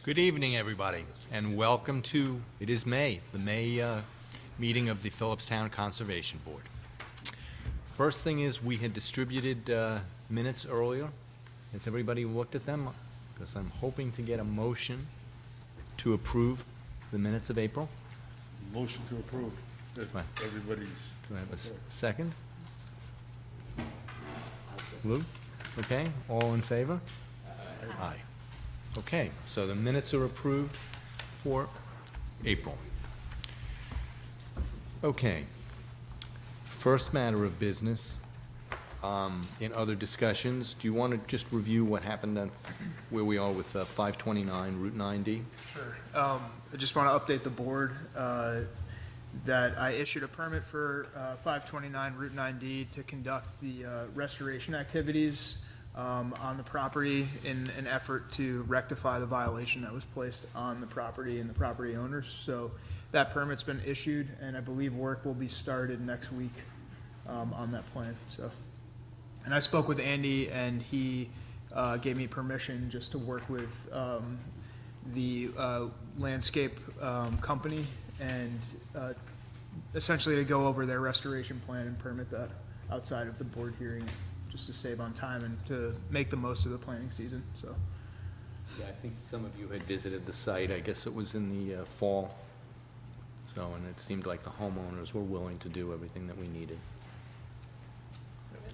Good evening, everybody, and welcome to, it is May, the May meeting of the Philipstown Conservation Board. First thing is, we had distributed minutes earlier. Has everybody looked at them? Because I'm hoping to get a motion to approve the minutes of April. Motion to approve, if Right. everybody's... Do I have a second? Lou? Okay, all in favor? Aye. Okay, so the minutes are approved for April. Okay. First matter of business, in other discussions, do you want to just review what happened on where we are with 529 Route 9D? Sure. I just want to update the board that I issued a permit for 529 Route 9D to conduct the restoration activities on the property in an effort to rectify the violation that was placed on the property and the property owners. So that permit's been issued, and I believe work will be started next week on that plan. So, and I spoke with Andy, and he gave me permission just to work with the landscape company and essentially to go over their restoration plan and permit that outside of the board hearing, just to save on time and to make the most of the planting season. So, Yeah, I think some of you had visited the site. I guess it was in the fall. So, and it seemed like the homeowners were willing to do everything that we needed.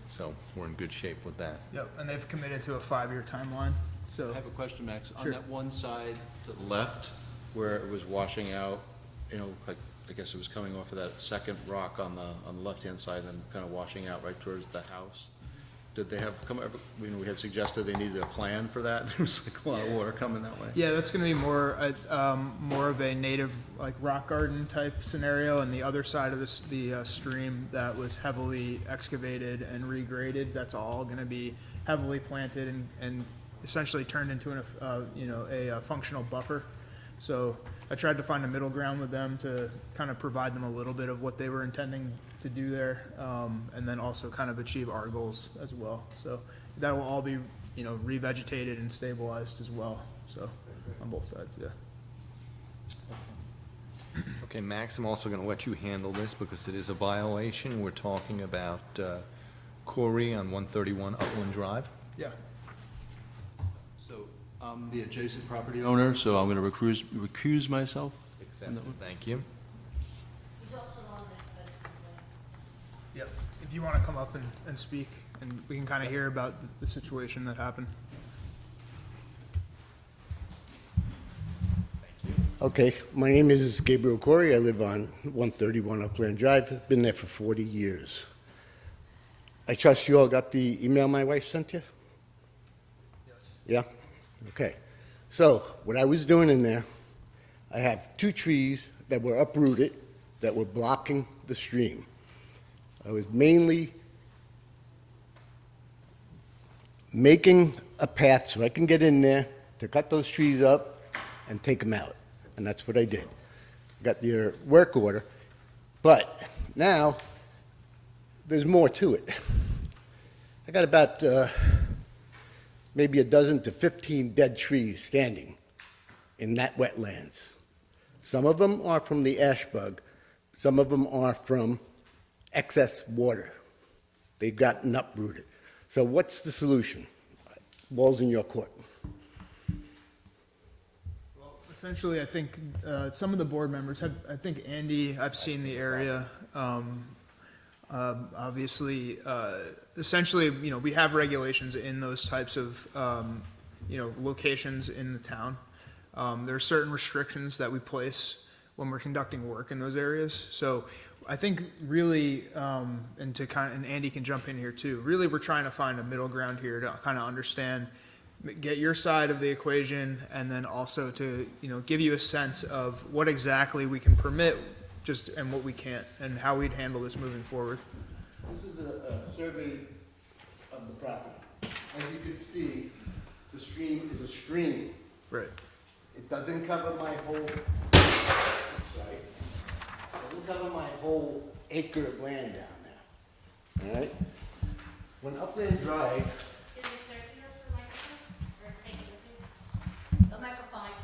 So we're in good shape with that. yep, and they've committed to a 5-year timeline. So, I have a question, Max. On Sure. that one side to the left, where it was washing out, you know, like, I guess it was coming off of that second rock on the left-hand side and kind of washing out right towards the house. Did they have, you know, we had suggested they needed a plan for that. There was like a lot of water coming that way. yeah, that's going to be more of a native, like, rock garden type scenario, and the other side of the stream that was heavily excavated and regraded, that's all going to be heavily planted and essentially turned into a functional buffer. So I tried to find a middle ground with them to kind of provide them a little bit of what they were intending to do there, and then also kind of achieve our goals as well. So that will all be, revegetated and stabilized as well. So on both sides, yeah. Okay, Max, I'm also going to let you handle this because it is a violation. We're talking about Corey on 131 Upland Drive. Yeah. So I'm the adjacent property owner, so I'm going to recuse myself. Accepted. Thank you. Yep. If you want to come up and speak, and we can kind of hear about the situation that happened. Okay, my name is Gabriel Corey. I live on 131 Upland Drive. I've been there for 40 years. I trust you all got the email my wife sent you? Yes. Yeah? Okay. So, what I was doing in there, I have 2 trees that were uprooted that were blocking the stream. I was mainly making a path so I can get in there to cut those trees up and take them out. And that's what I did. Got your work order. But now, there's more to it. I got about maybe a dozen to 15 dead trees standing in that wetlands. Some of them are from the ash bug. Some of them are from excess water. They've gotten uprooted. So what's the solution? Ball's in your court. Well, essentially, I think some of the board members have, I think Andy, I've seen the area. Obviously, essentially, we have regulations in those types of, locations in the town. There are certain restrictions that we place when we're conducting work in those areas. So I think really, and Andy can jump in here too, really we're trying to find a middle ground here to kind of understand, get your side of the equation, and then also to, give you a sense of what exactly we can permit and what we can't, and how we'd handle this moving forward. This is a survey of the property. As you can see, the stream is a stream. Right. It doesn't cover my whole, doesn't cover my whole acre of land down there. All right? When Upland Drive, Excuse me, sir, can you use the microphone or take it with you? The microphone.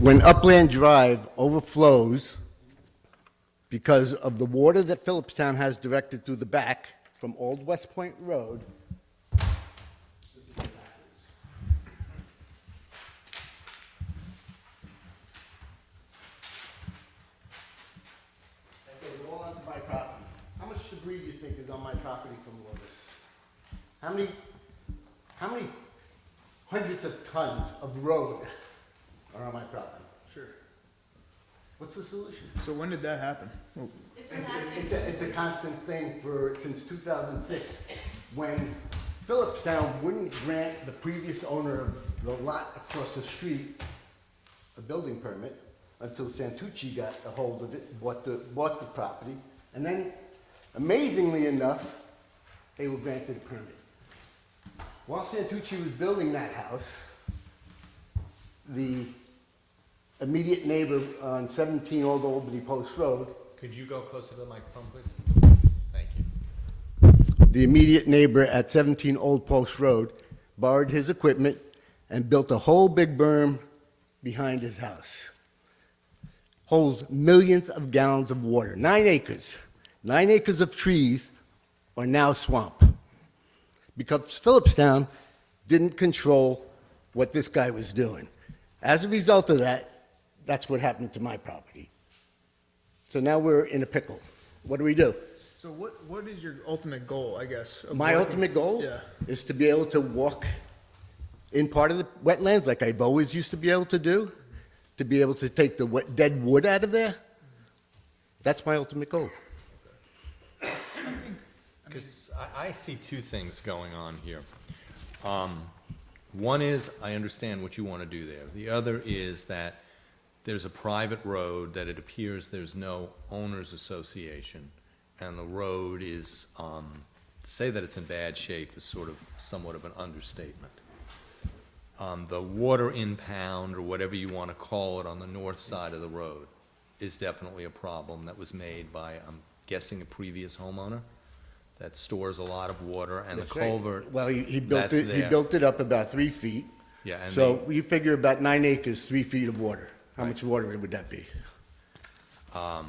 when Upland Drive overflows because of the water that Philipstown has directed through the back from Old West Point Road. That goes all onto my property. How much debris do you think is on my property from all this? How many hundreds of tons of road are on my property? Sure. What's the solution? So when did that happen? It's a constant thing since 2006, when Philipstown wouldn't grant the previous owner of the lot across the street a building permit until Santucci got a hold of it, bought the property, and then, amazingly enough, they were granted a permit. While Santucci was building that house, the immediate neighbor on 17 Old Albany Post Road, Could you go closer to the microphone, please? Thank you. the immediate neighbor at 17 Old Post Road, borrowed his equipment and built a whole big berm behind his house. Holds millions of gallons of water, 9 acres. 9 acres of trees are now swamp. Because Philipstown didn't control what this guy was doing. As a result of that, that's what happened to my property. So now we're in a pickle. What do we do? So what is your ultimate goal, I guess? of My working- ultimate goal Yeah. is to be able to walk in part of the wetlands like I've always used to be able to do, to be able to take the dead wood out of there. That's my ultimate goal. Because I see two things going on here. One is, I understand what you want to do there. The other is that there's a private road that it appears there's no owners association, and the road is, to say that it's in bad shape is sort of somewhat of an understatement. The water impound, or whatever you want to call it, on the north side of the road is definitely a problem that was made by, I'm guessing, a previous homeowner that stores a lot of water, and the That's right. culvert. Well, he built that's it, he there. built it up about 3 feet. Yeah, and So you figure about 9 acres, 3 feet of water. How Right. much water would that be? And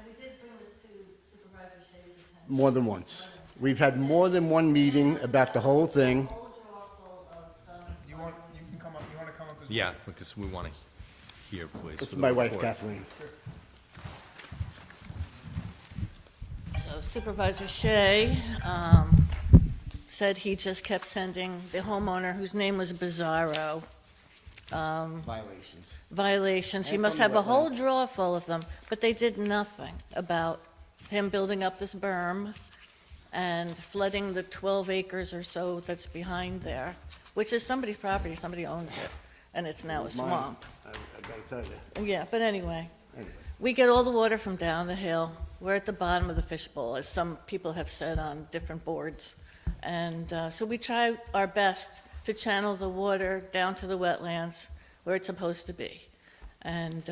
we did bring this to Supervisor Shea's attention. More than once. We've had more than one meeting about the whole thing. Whole drawer full of some. You want to come up as well? Yeah, because we want to hear, please. This for is the my wife report. Kathleen. So Supervisor Shea said he just kept sending the homeowner, whose name was Bizarro, Violations. violations. He And must from the have a whole wetlands. drawer full of them, but they did nothing about him building up this berm and flooding the 12 acres or so that's behind there, which is somebody's property, somebody owns it, and it's now a Mine. swamp. I gotta tell you. Yeah, but anyway. Anyway. We get all the water from down the hill. We're at the bottom of the fishbowl, as some people have said on different boards. And so we try our best to channel the water down to the wetlands where it's supposed to be. And,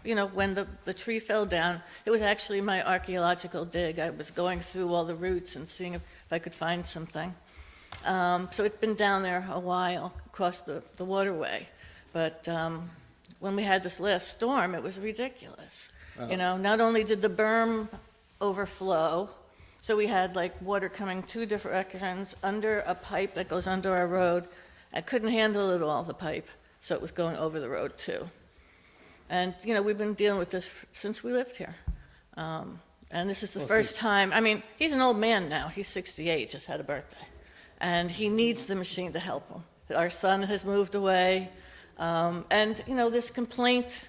when the tree fell down, it was actually my archaeological dig. I was going through all the roots and seeing if I could find something. So it's been down there a while, across the waterway. But when we had this last storm, it was ridiculous. Not only did the berm overflow, so we had like water coming 2 different directions under a pipe that goes under our road. I couldn't handle it all, the pipe, so it was going over the road too. And, we've been dealing with this since we lived here. And this is the first time, he's an old man now, he's 68, just had a birthday. And he needs the machine to help him. Our son has moved away, and, this complaint,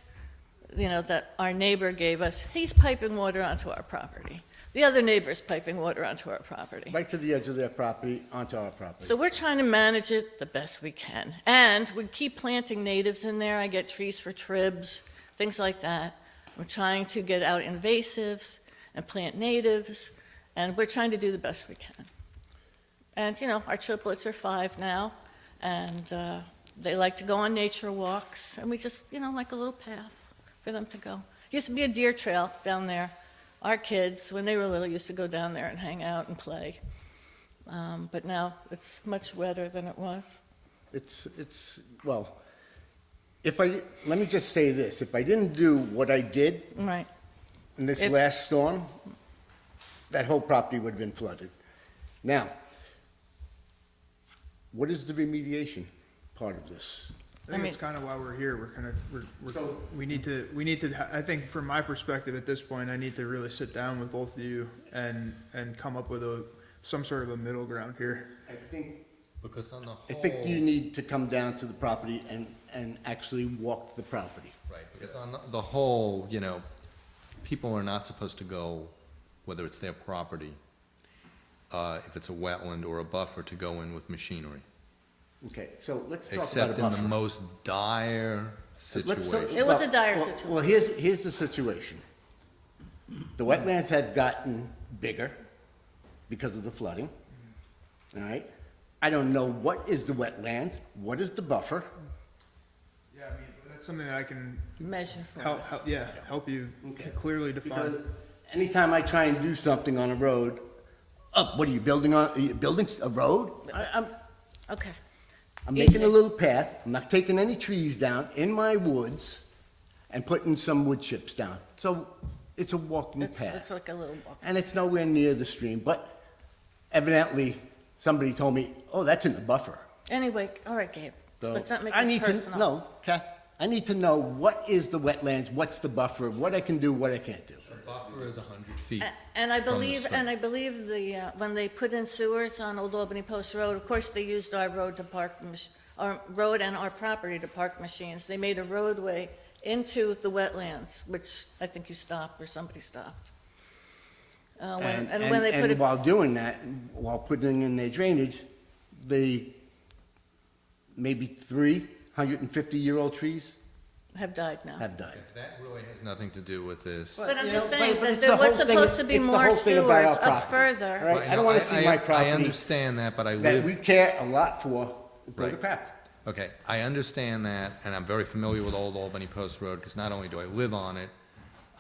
that our neighbor gave us, he's piping water onto our property. The other neighbor's piping water onto our property. Right to the edge of their property, onto our property. So we're trying to manage it the best we can. And we keep planting natives in there. I get trees for tribs, things like that. We're trying to get out invasives and plant natives, and we're trying to do the best we can. And, our triplets are 5 now, and they like to go on nature walks, and we just, like a little path for them to go. Used to be a deer trail down there. Our kids, when they were little, used to go down there and hang out and play. But now it's much wetter than it was. It's well, let me just say this, if I didn't do what I did Right. in this If- last storm, that whole property would have been flooded. Now, what is the remediation part of this? I think it's kind of why we're here. So- We need to, I think from my perspective at this point, I need to really sit down with both of you and come up with some sort of a middle ground here. I think, Because on the whole. I think you need to come down to the property and actually walk the property. Right, because on the whole, you know, people are not supposed to go, whether it's their property, if it's a wetland or a buffer, to go in with machinery, Okay, so let's talk about a except in the buffer. most dire Let's talk- situation. It was a dire well, situation. Well, here's the situation. The wetlands have gotten bigger because of the flooding, all right? I don't know what is the wetland, what is the buffer? Yeah, I mean, that's something that I can Measure for help us. help you Okay. clearly Because define. anytime I try and do something on a road, what are you building on, are you building a road? Okay. I'm making Easy. a little path, I'm not taking any trees down in my woods and putting some wood chips down. So it's a walking It's path. like a little walk. And it's nowhere near the stream, but evidently, somebody told me, oh, that's in the buffer. Anyway, all right, Gabe. So Let's not make I this need personal. to, no, Kath, I need to know what is the wetlands, what's the buffer, what I can do, what I can't do. The buffer is 100 feet. And I from the believe, stream. when they put in sewers on Old Albany Post Road, of course, they used our road to park, our road and our property to park machines. They made a roadway into the wetlands, which I think you stopped or somebody stopped. And when they put And it, while doing that, while putting in their drainage, the maybe 350-year-old trees have died now. have died. That really has nothing to do with this. But I'm You just know, saying but that it's there the was whole thing- supposed to be it's the more whole thing about our sewers up property. further. All right, Right, I don't no, want to see my I property understand that, but I that we live, care a lot for go to Right. crap. okay, I understand that, and I'm very familiar with Old Albany Post Road, because not only do I live on it,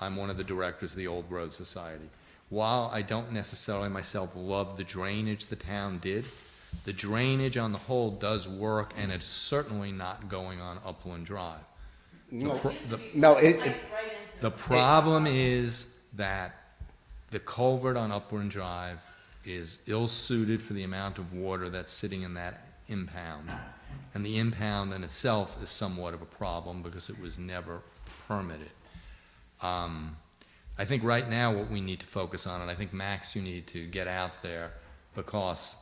I'm one of the directors of the Old Road Society. While I don't necessarily myself love the drainage the town did, the drainage on the whole does work, and it's certainly not going on Upland Drive. No, The- no, The problem is that the culvert on Upland Drive is ill-suited for the amount of water that's sitting in that impound. And the impound in itself is somewhat of a problem because it was never permitted. I think right now what we need to focus on, and I think Max, you need to get out there, because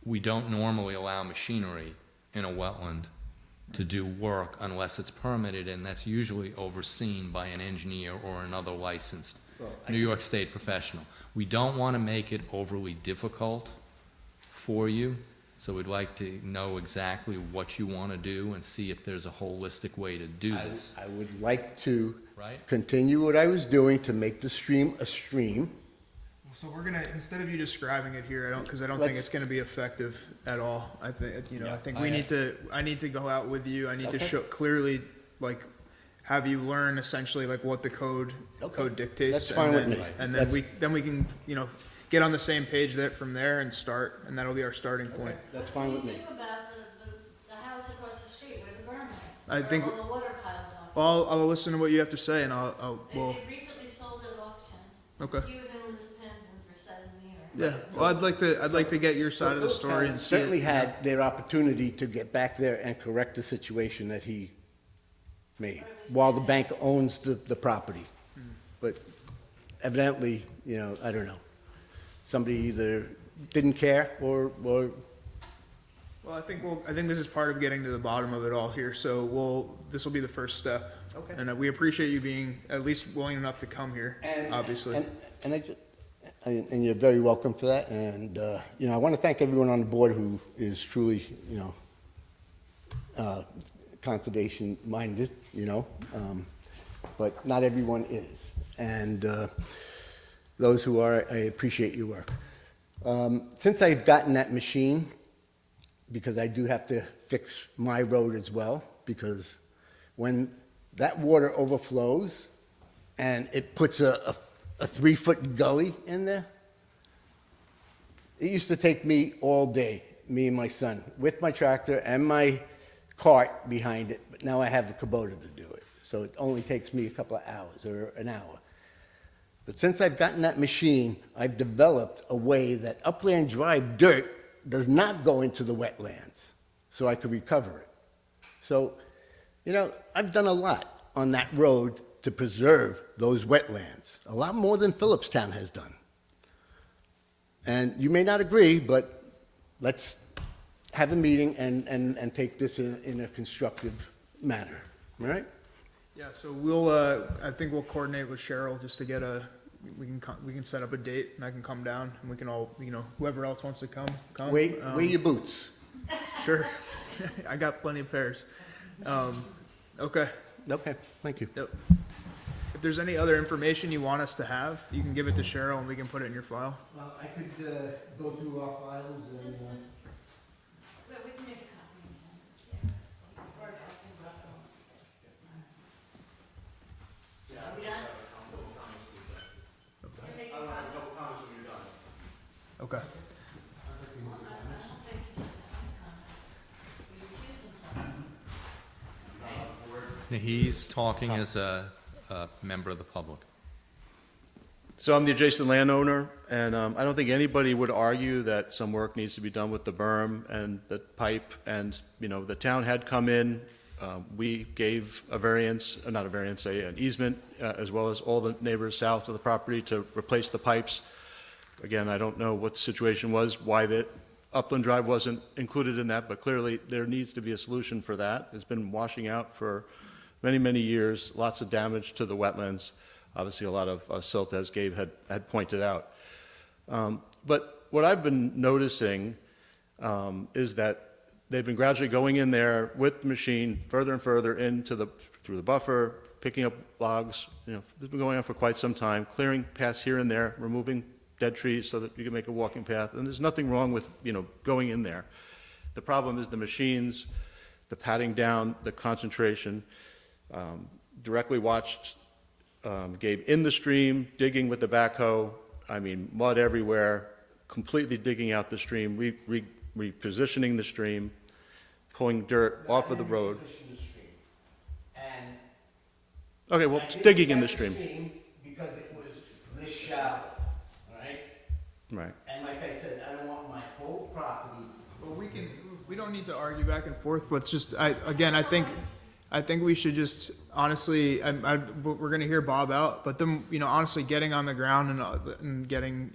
we don't normally allow machinery in a wetland to do work unless it's permitted, and that's usually overseen by an engineer or another licensed New York State professional. We don't want to make it overly difficult for you, so we'd like to know exactly what you want to do and see if there's a holistic way to do this, I would like to right? continue what I was doing to make the stream a stream. So we're gonna, instead of you describing it here, because I don't think Let's- it's gonna be effective at all. I think, I think I- I need to go out with you. I need to Okay. show clearly, like, have you learn essentially like what the code Okay. dictates. That's fine with me. And That's- then we can, get on the same page from there and start, and that'll be our starting point. That's fine with me. Think about the house across the street where the berm is. I think- Where all the water piles are. Well, I'll listen to what you have to say, and They well, they recently sold at auction. okay. He was in this pendant for 7 years. Yeah, well, I'd like to get your side of the story and see it. Certainly had their opportunity to get back there and correct the situation that he made, while the bank owns the property. But evidently, I don't know, somebody either didn't care or Well, I think this is part of getting to the bottom of it all here, so this will be the first step. Okay. And we appreciate you being at least willing enough to come here, obviously. And you're very welcome for that, and, I want to thank everyone on the board who is truly, conservation-minded, but not everyone is. And those who are, I appreciate your work. Since I've gotten that machine, because I do have to fix my road as well, because when that water overflows and it puts a 3-foot gully in there, it used to take me all day, me and my son, with my tractor and my cart behind it, but now I have a Kubota to do it. So it only takes me a couple of hours or an hour. But since I've gotten that machine, I've developed a way that upland drive dirt does not go into the wetlands, so I could recover it. So, you know, I've done a lot on that road to preserve those wetlands, a lot more than Philipstown has done. And you may not agree, but let's have a meeting and take this in a constructive manner, all right? Yeah, so I think we'll coordinate with Cheryl just to get we can set up a date and I can come down and we can all, whoever else wants to come. Wear your boots. Sure. I got plenty of pairs. Okay. Okay, thank you. Yep. If there's any other information you want us to have, you can give it to Cheryl and we can put it in your file. Well, I could go through our files and... Okay. Now, he's talking as a member of the public. So I'm the adjacent landowner, and I don't think anybody would argue that some work needs to be done with the berm and the pipe, and, the town had come in, we gave a variance, not a variance, an easement, as well as all the neighbors south of the property to replace the pipes. Again, I don't know what the situation was, why the Upland Drive wasn't included in that, but clearly there needs to be a solution for that. It's been washing out for many, many years, lots of damage to the wetlands. Obviously, a lot of silt, as Gabe had pointed out. But what I've been noticing is that they've been gradually going in there with the machine further and further through the buffer, picking up logs. It's been going on for quite some time, clearing paths here and there, removing dead trees so that you can make a walking path. And there's nothing wrong with going in there. The problem is the machines, the patting down, the concentration. Directly watched Gabe in the stream, digging with the backhoe. I mean, mud everywhere, completely digging out the stream, repositioning the stream, pulling dirt off of the road. Okay, well, digging in the stream. Because it was this shallow, all right? Right. And like I said, I don't want my whole property. Well, we don't need to argue back and forth. Let's just, I think we should just, honestly, we're gonna hear Bob out, but then, honestly, getting on the ground and getting,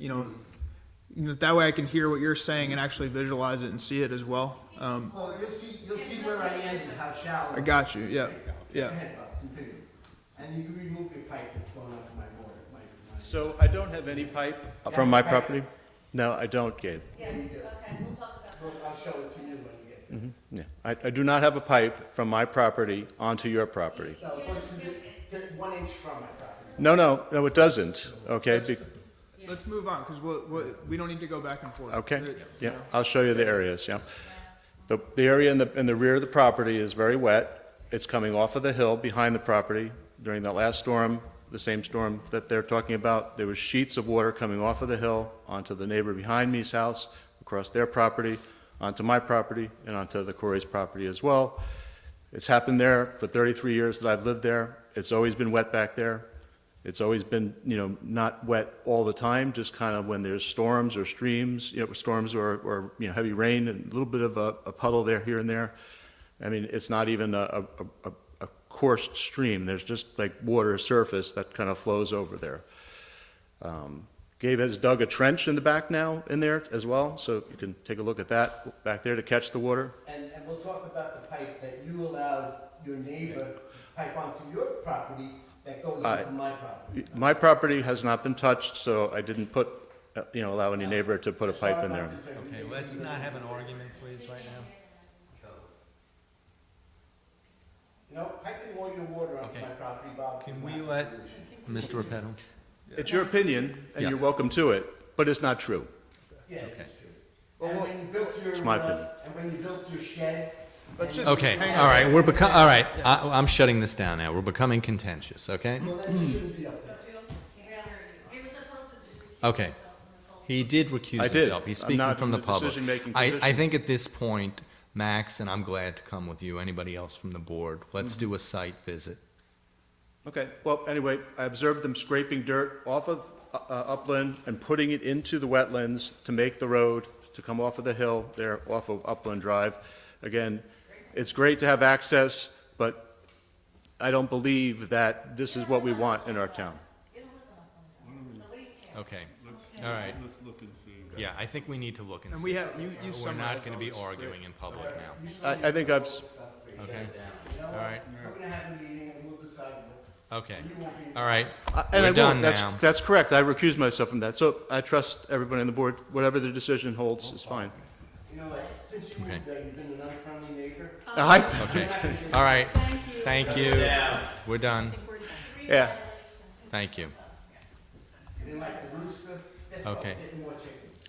that way I can hear what you're saying and actually visualize it and see it as well. Well, you'll see where I ended, how shallow. I got you, yeah, Go yeah. ahead, Bob, continue. And you can remove your pipe that's going up to my border. So I don't have any pipe from my property? No, I don't, Gabe. Well, I'll show it to you when you get there. Yeah, I do not have a pipe from my property onto your property. No, it goes to 1 inch from my property. No, it doesn't, okay? Let's move on, because we don't need to go back and forth. Okay, yeah, I'll show you the areas, yeah. The area in the rear of the property is very wet. It's coming off of the hill behind the property. During that last storm, the same storm that they're talking about, there was sheets of water coming off of the hill onto the neighbor behind me's house, across their property, onto my property, and onto the Corey's property as well. It's happened there for 33 years that I've lived there. It's always been wet back there. It's always been, not wet all the time, just kind of when there's storms or streams, storms or heavy rain, and a little bit of a puddle there, here and there. I mean, it's not even a coursed stream. There's just like water surface that kind of flows over there. Gabe has dug a trench in the back now in there as well, so you can take a look at that back there to catch the water. And we'll talk about the pipe that you allowed your neighbor to pipe onto your property that goes into my property. My property has not been touched, so I didn't allow any neighbor to put a pipe in there. Okay, let's not have an argument, please, right now. Piping all your water onto Okay. my property, Bob. Can is we not let the solution. Mr. Repetto? It's your opinion, and Yeah. you're welcome to it, but it's not true. Yeah, Okay. it's true. And when you built your, It's my opinion. and when you built your shed. Let's just Okay, hang all on. right, I'm shutting this down now. We're becoming contentious, okay? Well, then you shouldn't be up there. Okay. He did recuse I did. himself. He's I'm speaking not from in the the public. decision-making I position. think at this point, Max, and I'm glad to come with you, anybody else from the board. Let's do a site visit. Okay, well, anyway, I observed them scraping dirt off of Upland and putting it into the wetlands to make the road to come off of the hill there, off of Upland Drive. Again, it's great to have access, but I don't believe that this is what we want in our town. Okay, Let's, all right. let's look and see. Yeah, I think we need to look and And see. we have, you We're summarized not going to all be this. arguing in public now. I think I've, Okay, all right, I'm gonna have a meeting and we'll decide. okay, all right. and I We're done will, now. that's correct, I recuse myself from that. So I trust everybody on the board, whatever their decision holds is fine. You know what, since you Okay. moved there, you've been an unfriendly neighbor. Okay, all right. Thank you. We're done. Yeah. Thank you. You didn't like the rooster? Guess what? Okay. We're getting more chickens.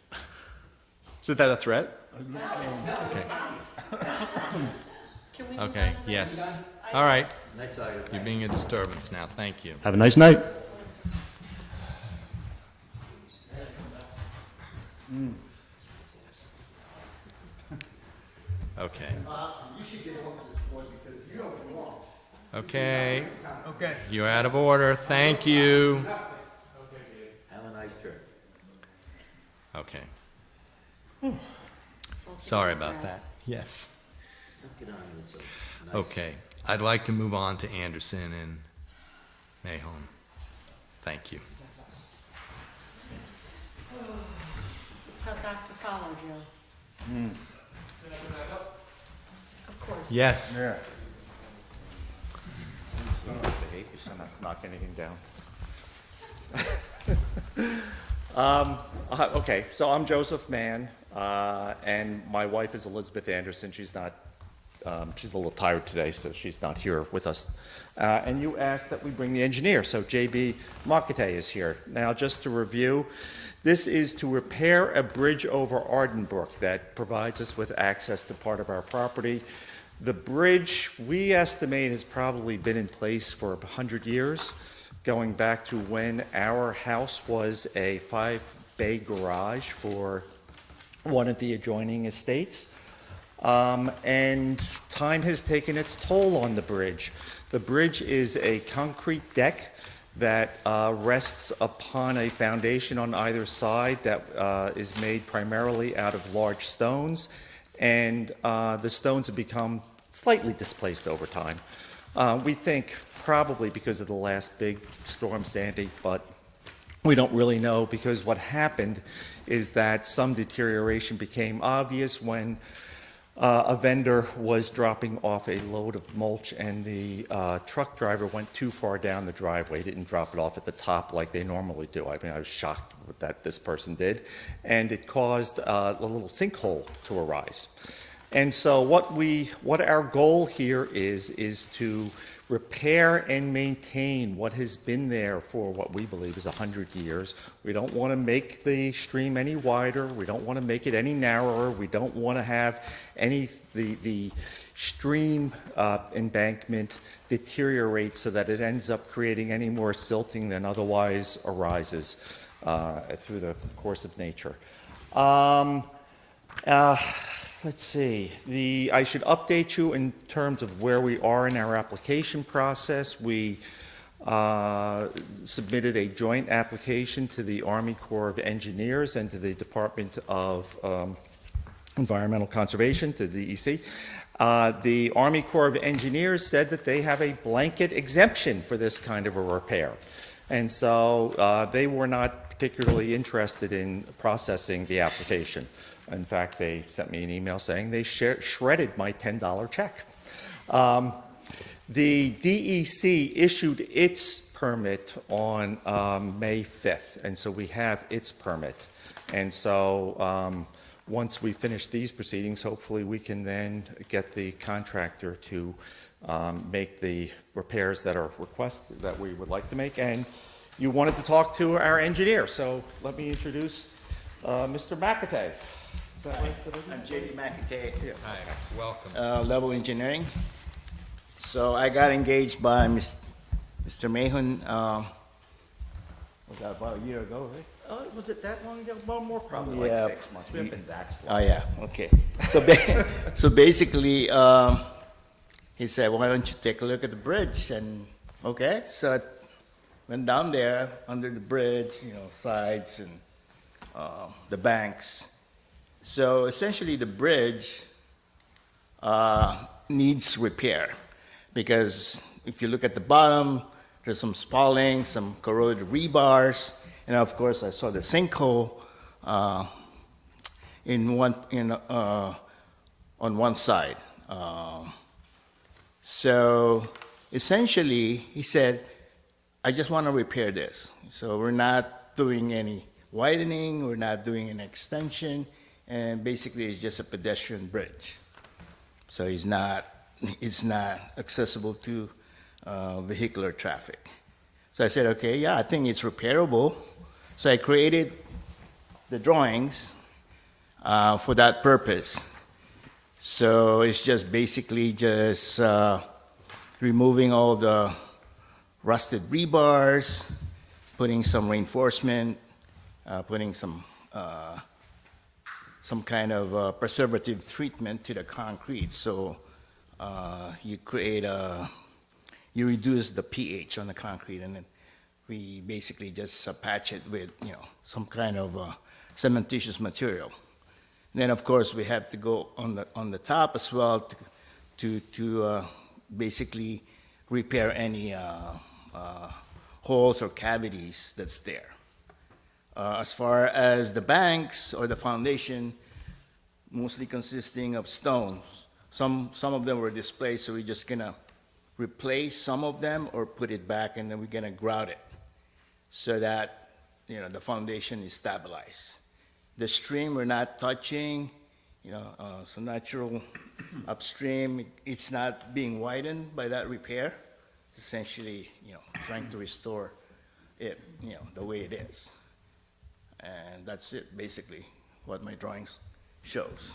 Is that a threat? Okay. Okay, yes. All right. You're being a disturbance now. Thank you. Have a nice night. Yes. Okay. You should get home to this board because you don't belong. Okay, Okay. you're out of order. Thank you. Have a nice trip. Okay. Sorry about that. Yes. Let's get on with it. Nice. Okay. I'd like to move on to Anderson and Mahon. Thank you. It's a tough act to follow, Joe. Of course. Yes. I hate you, so I'm not knocking anything down. Okay, so I'm Joseph Mann, and my wife is Elizabeth Anderson. She's not, she's a little tired today, so she's not here with us. And you asked that we bring the engineer, so JB Makate is here. Now, just to review, this is to repair a bridge over Arden Brook that provides us with access to part of our property. The bridge, we estimate, has probably been in place for 100 years, going back to when our house was a 5-bay garage for one of the adjoining estates. And time has taken its toll on the bridge. The bridge is a concrete deck that rests upon a foundation on either side that is made primarily out of large stones, and the stones have become slightly displaced over time. We think probably because of the last big storm, Sandy, but we don't really know, because what happened is that some deterioration became obvious when a vendor was dropping off a load of mulch, and the truck driver went too far down the driveway, didn't drop it off at the top like they normally do. I mean, I was shocked that this person did, and it caused a little sinkhole to arise. And so what our goal here is to repair and maintain what has been there for what we believe is 100 years. We don't want to make the stream any wider. We don't want to make it any narrower. We don't want to have the stream embankment deteriorate so that it ends up creating any more silting than otherwise arises through the course of nature. Let's see, I should update you in terms of where we are in our application process. We submitted a joint application to the Army Corps of Engineers and to the Department of Environmental Conservation, to the DEC. The Army Corps of Engineers said that they have a blanket exemption for this kind of a repair. And so they were not particularly interested in processing the application. In fact, they sent me an email saying they shredded my $10 check. The DEC issued its permit on May 5th, and so we have its permit. And so once we finish these proceedings, hopefully we can then get the contractor to make the repairs that are requested, that we would like to make. And you wanted to talk to our engineer, so let me introduce Mr. Makate. Is that right? I'm JD McAtee, Hi, welcome. Level Engineering. So I got engaged by Mr. Mahon Was that about a year ago, right? Was it that long ago? Well, more probably Yeah. like 6 months. We haven't been that slow. Oh, yeah, okay. So, so basically, he said, why don't you take a look at the bridge? And, okay, so I went down there under the bridge, sides and the banks. So essentially, the bridge needs repair because if you look at the bottom, there's some spalling, some corroded rebars, and of course, I saw the sinkhole on one side. So essentially, he said, I just want to repair this. So we're not doing any widening, we're not doing an extension, and basically it's just a pedestrian bridge. So it's not accessible to vehicular traffic. So I said, okay, yeah, I think it's repairable. So I created the drawings for that purpose. So it's just basically just removing all the rusted rebars, putting some reinforcement, putting some kind of preservative treatment to the concrete. So you reduce the pH on the concrete, and then we basically just patch it with some kind of cementitious material. And then of course we have to go on the top as well to basically repair any holes or cavities that's there. As far as the banks or the foundation, mostly consisting of stones. Some of them were displaced, so we're just gonna replace some of them or put it back, and then we're gonna grout it so that the foundation is stabilized. The stream we're not touching, so natural upstream, it's not being widened by that repair. It's essentially, trying to restore it, the way it is. And that's it, basically, what my drawings shows.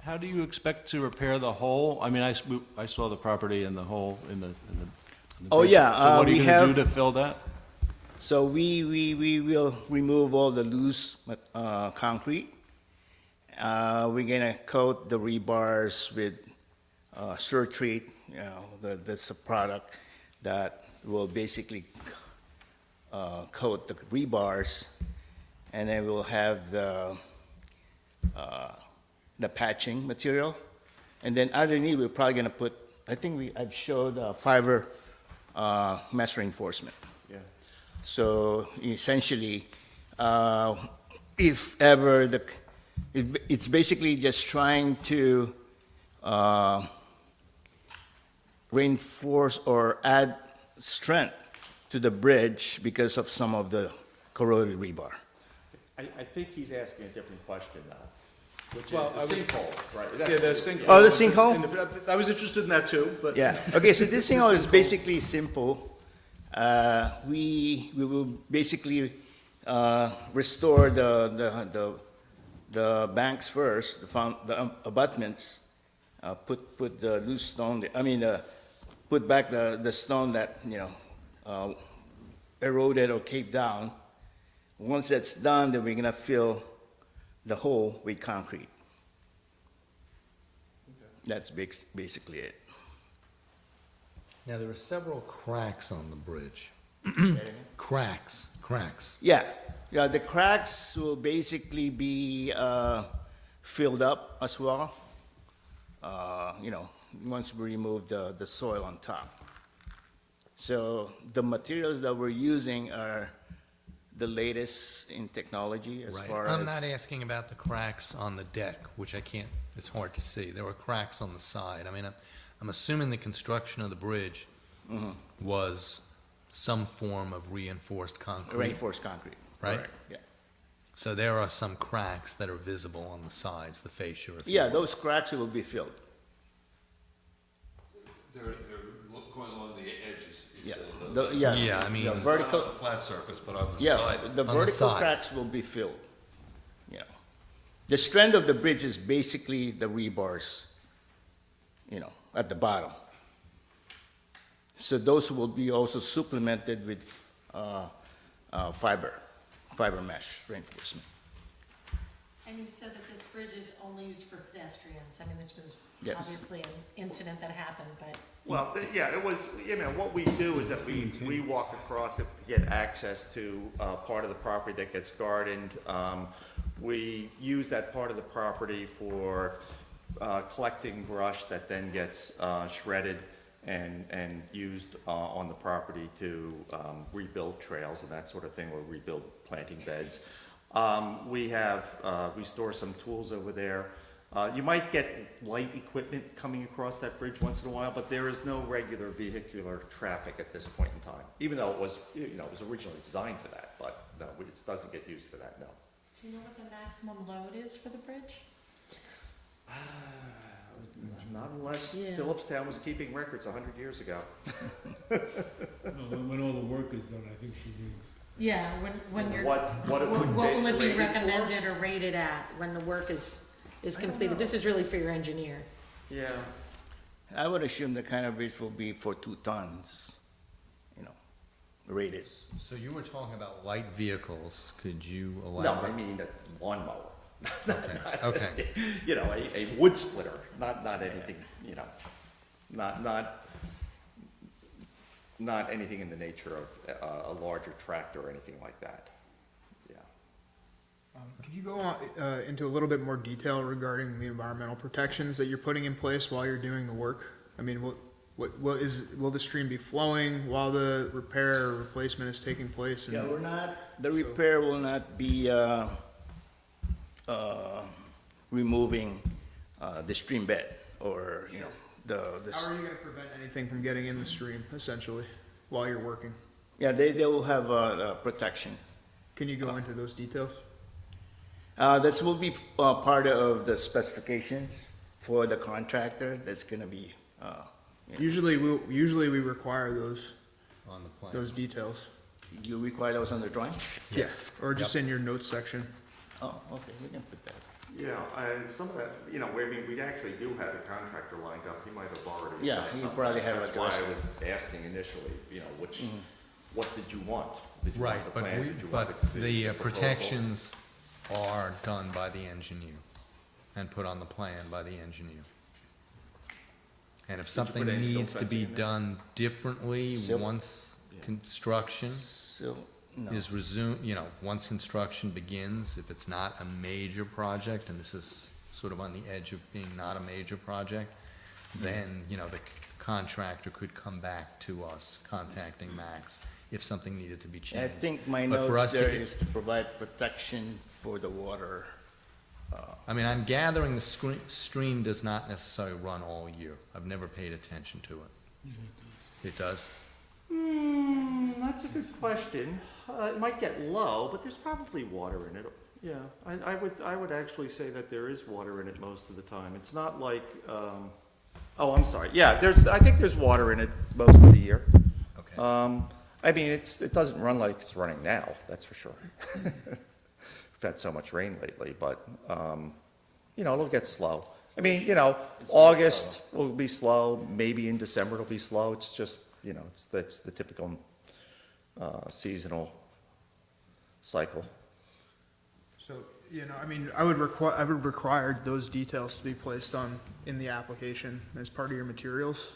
How do you expect to repair the hole? I mean, I saw the property and the hole in the Oh, bridge. yeah, So what are we you gonna do have- to fill that? So we will remove all the loose concrete. We're gonna coat the rebars with Surtreat. That's a product that will basically coat the rebars, and then we'll have the patching material, and then underneath we're probably gonna put. I think I've showed fiber mesh reinforcement. Yeah. So essentially, if ever it's basically just trying to reinforce or add strength to the bridge because of some of the corroded rebar. I think he's asking a different question now, which Well, is the sinkhole, right? Yeah, the sinkhole. Oh, the sinkhole? I was interested in that too, but. Yeah. Okay, so this sinkhole is basically simple. We will basically restore the banks first, the abutments, put the loose stone, put back the stone that, eroded or caved down. Once that's done, then we're gonna fill the hole with concrete. That's basically it. Now, there are several cracks on the bridge. Cracks. Yeah, the cracks will basically be filled up as well, once we remove the soil on top. So the materials that we're using are the latest in technology as Right. far I'm as... not asking about the cracks on the deck, which I can't, it's hard to see. There were cracks on the side. I mean, I'm assuming the construction of the bridge was some form of reinforced concrete. Reinforced concrete. Right? Correct, yeah. So there are some cracks that are visible on the sides, the fascia. if you Yeah, will. those cracks will be filled. They're going along the edges, you Yeah. said. Yeah, I mean- the Not vertical, on the flat surface, but on the yeah, side. the the vertical side. cracks will be filled. Yeah. The strength of the bridge is basically the rebars, at the bottom. So those will be also supplemented with fiber mesh reinforcement. And you said that this bridge is only used for pedestrians. I mean, this was Yes. obviously an incident that happened, but Well, yeah, it was, what we do is that we walk across it to get access to part of the property that gets gardened. We use that part of the property for collecting brush that then gets shredded and used on the property to rebuild trails and that sort of thing, or rebuild planting beds. We store some tools over there. You might get light equipment coming across that bridge once in a while, but there is no regular vehicular traffic at this point in time, even though it was originally designed for that, but no, it doesn't get used for that, no. do you know what the maximum load is for the bridge? Not unless Yeah. Philipstown was keeping records 100 years ago. When all the work is done, I think she means. Yeah, when you're, What it would what will it be rated for? recommended or rated at when the work is completed? This is really for your engineer. Yeah. I would assume the kind of bridge will be for 2 tons, rated. So you were talking about light vehicles, could you No, elaborate? I mean a lawnmower. Okay. A wood splitter, not anything, not anything in the nature of a larger tractor or anything like that. Yeah. Could you go on, into a little bit more detail regarding the environmental protections that you're putting in place while you're doing the work? I mean, will the stream be flowing while the repair or replacement is taking place? Yeah, the repair will not be removing the stream bed or, the. How are you gonna prevent anything from getting in the stream, essentially, while you're working? Yeah, they will have protection. Can you go into those details? This will be part of the specifications for the contractor. That's gonna be, Usually we require those On the plan? details. you require those on the drawing? Yes. Or just in your notes section. Oh, okay, we can put that. Yeah, some of that, we actually do have the contractor lined up, he might have already. Yeah, done he something. probably have That's a why I draft. was asking initially, what did you want? Did you Right, want the but plans? we, Did you want but the proposal? protections are done by the engineer and put on the plan by the engineer. And if something put any silt needs to fencing be in there? done differently Silt? once construction So, no. is resumed, once construction begins, if it's not a major project, and this is sort of on the edge of being not a major project, then, the contractor could come back to us, contacting Max, if something needed to be changed. I think my But for notes us to there get- is to provide protection for the water. I mean, I'm gathering the stream does not necessarily run all year. I've never paid attention to it. It does? That's a good question. It might get low, but there's probably water in it. Yeah, I would actually say that there is water in it most of the time. It's not like, I'm sorry. Yeah, I think there's water in it most of the year. Okay. I mean, it doesn't run like it's running now, that's for sure. We've had so much rain lately, but, it'll get slow. I mean, August will be slow, maybe in December it'll be slow. It's just, that's the typical seasonal cycle. So, I would require those details to be placed in the application as part of your materials,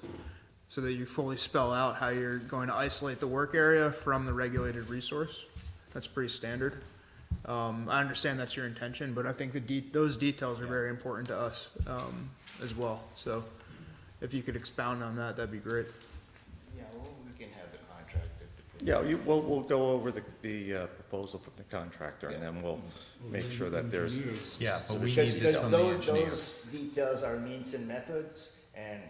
so that you fully spell out how you're going to isolate the work area from the regulated resource. That's pretty standard. I understand that's your intention, but I think those details are very important to us, as well. So if you could expound on that, that'd be great. Yeah, well, we can have the contractor. Yeah, we'll go over the proposal from the contractor, and then we'll make sure that there's. Yeah, but we Because need this from the engineer. those details are means and methods, and,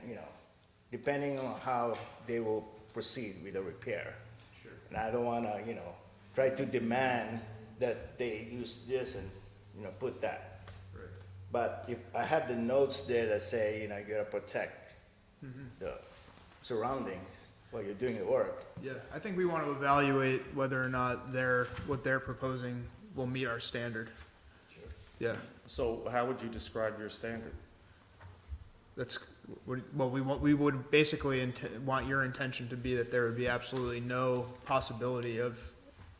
depending on how they will proceed with the repair. Sure. And I don't wanna, try to demand that they use this and, put that. Right. But if I have the notes there that say, you gotta protect the surroundings while you're doing the work. Yeah, I think we want to evaluate whether or not what they're proposing will meet our standard. Sure. Yeah, So how would you describe your standard? we would basically want your intention to be that there would be absolutely no possibility of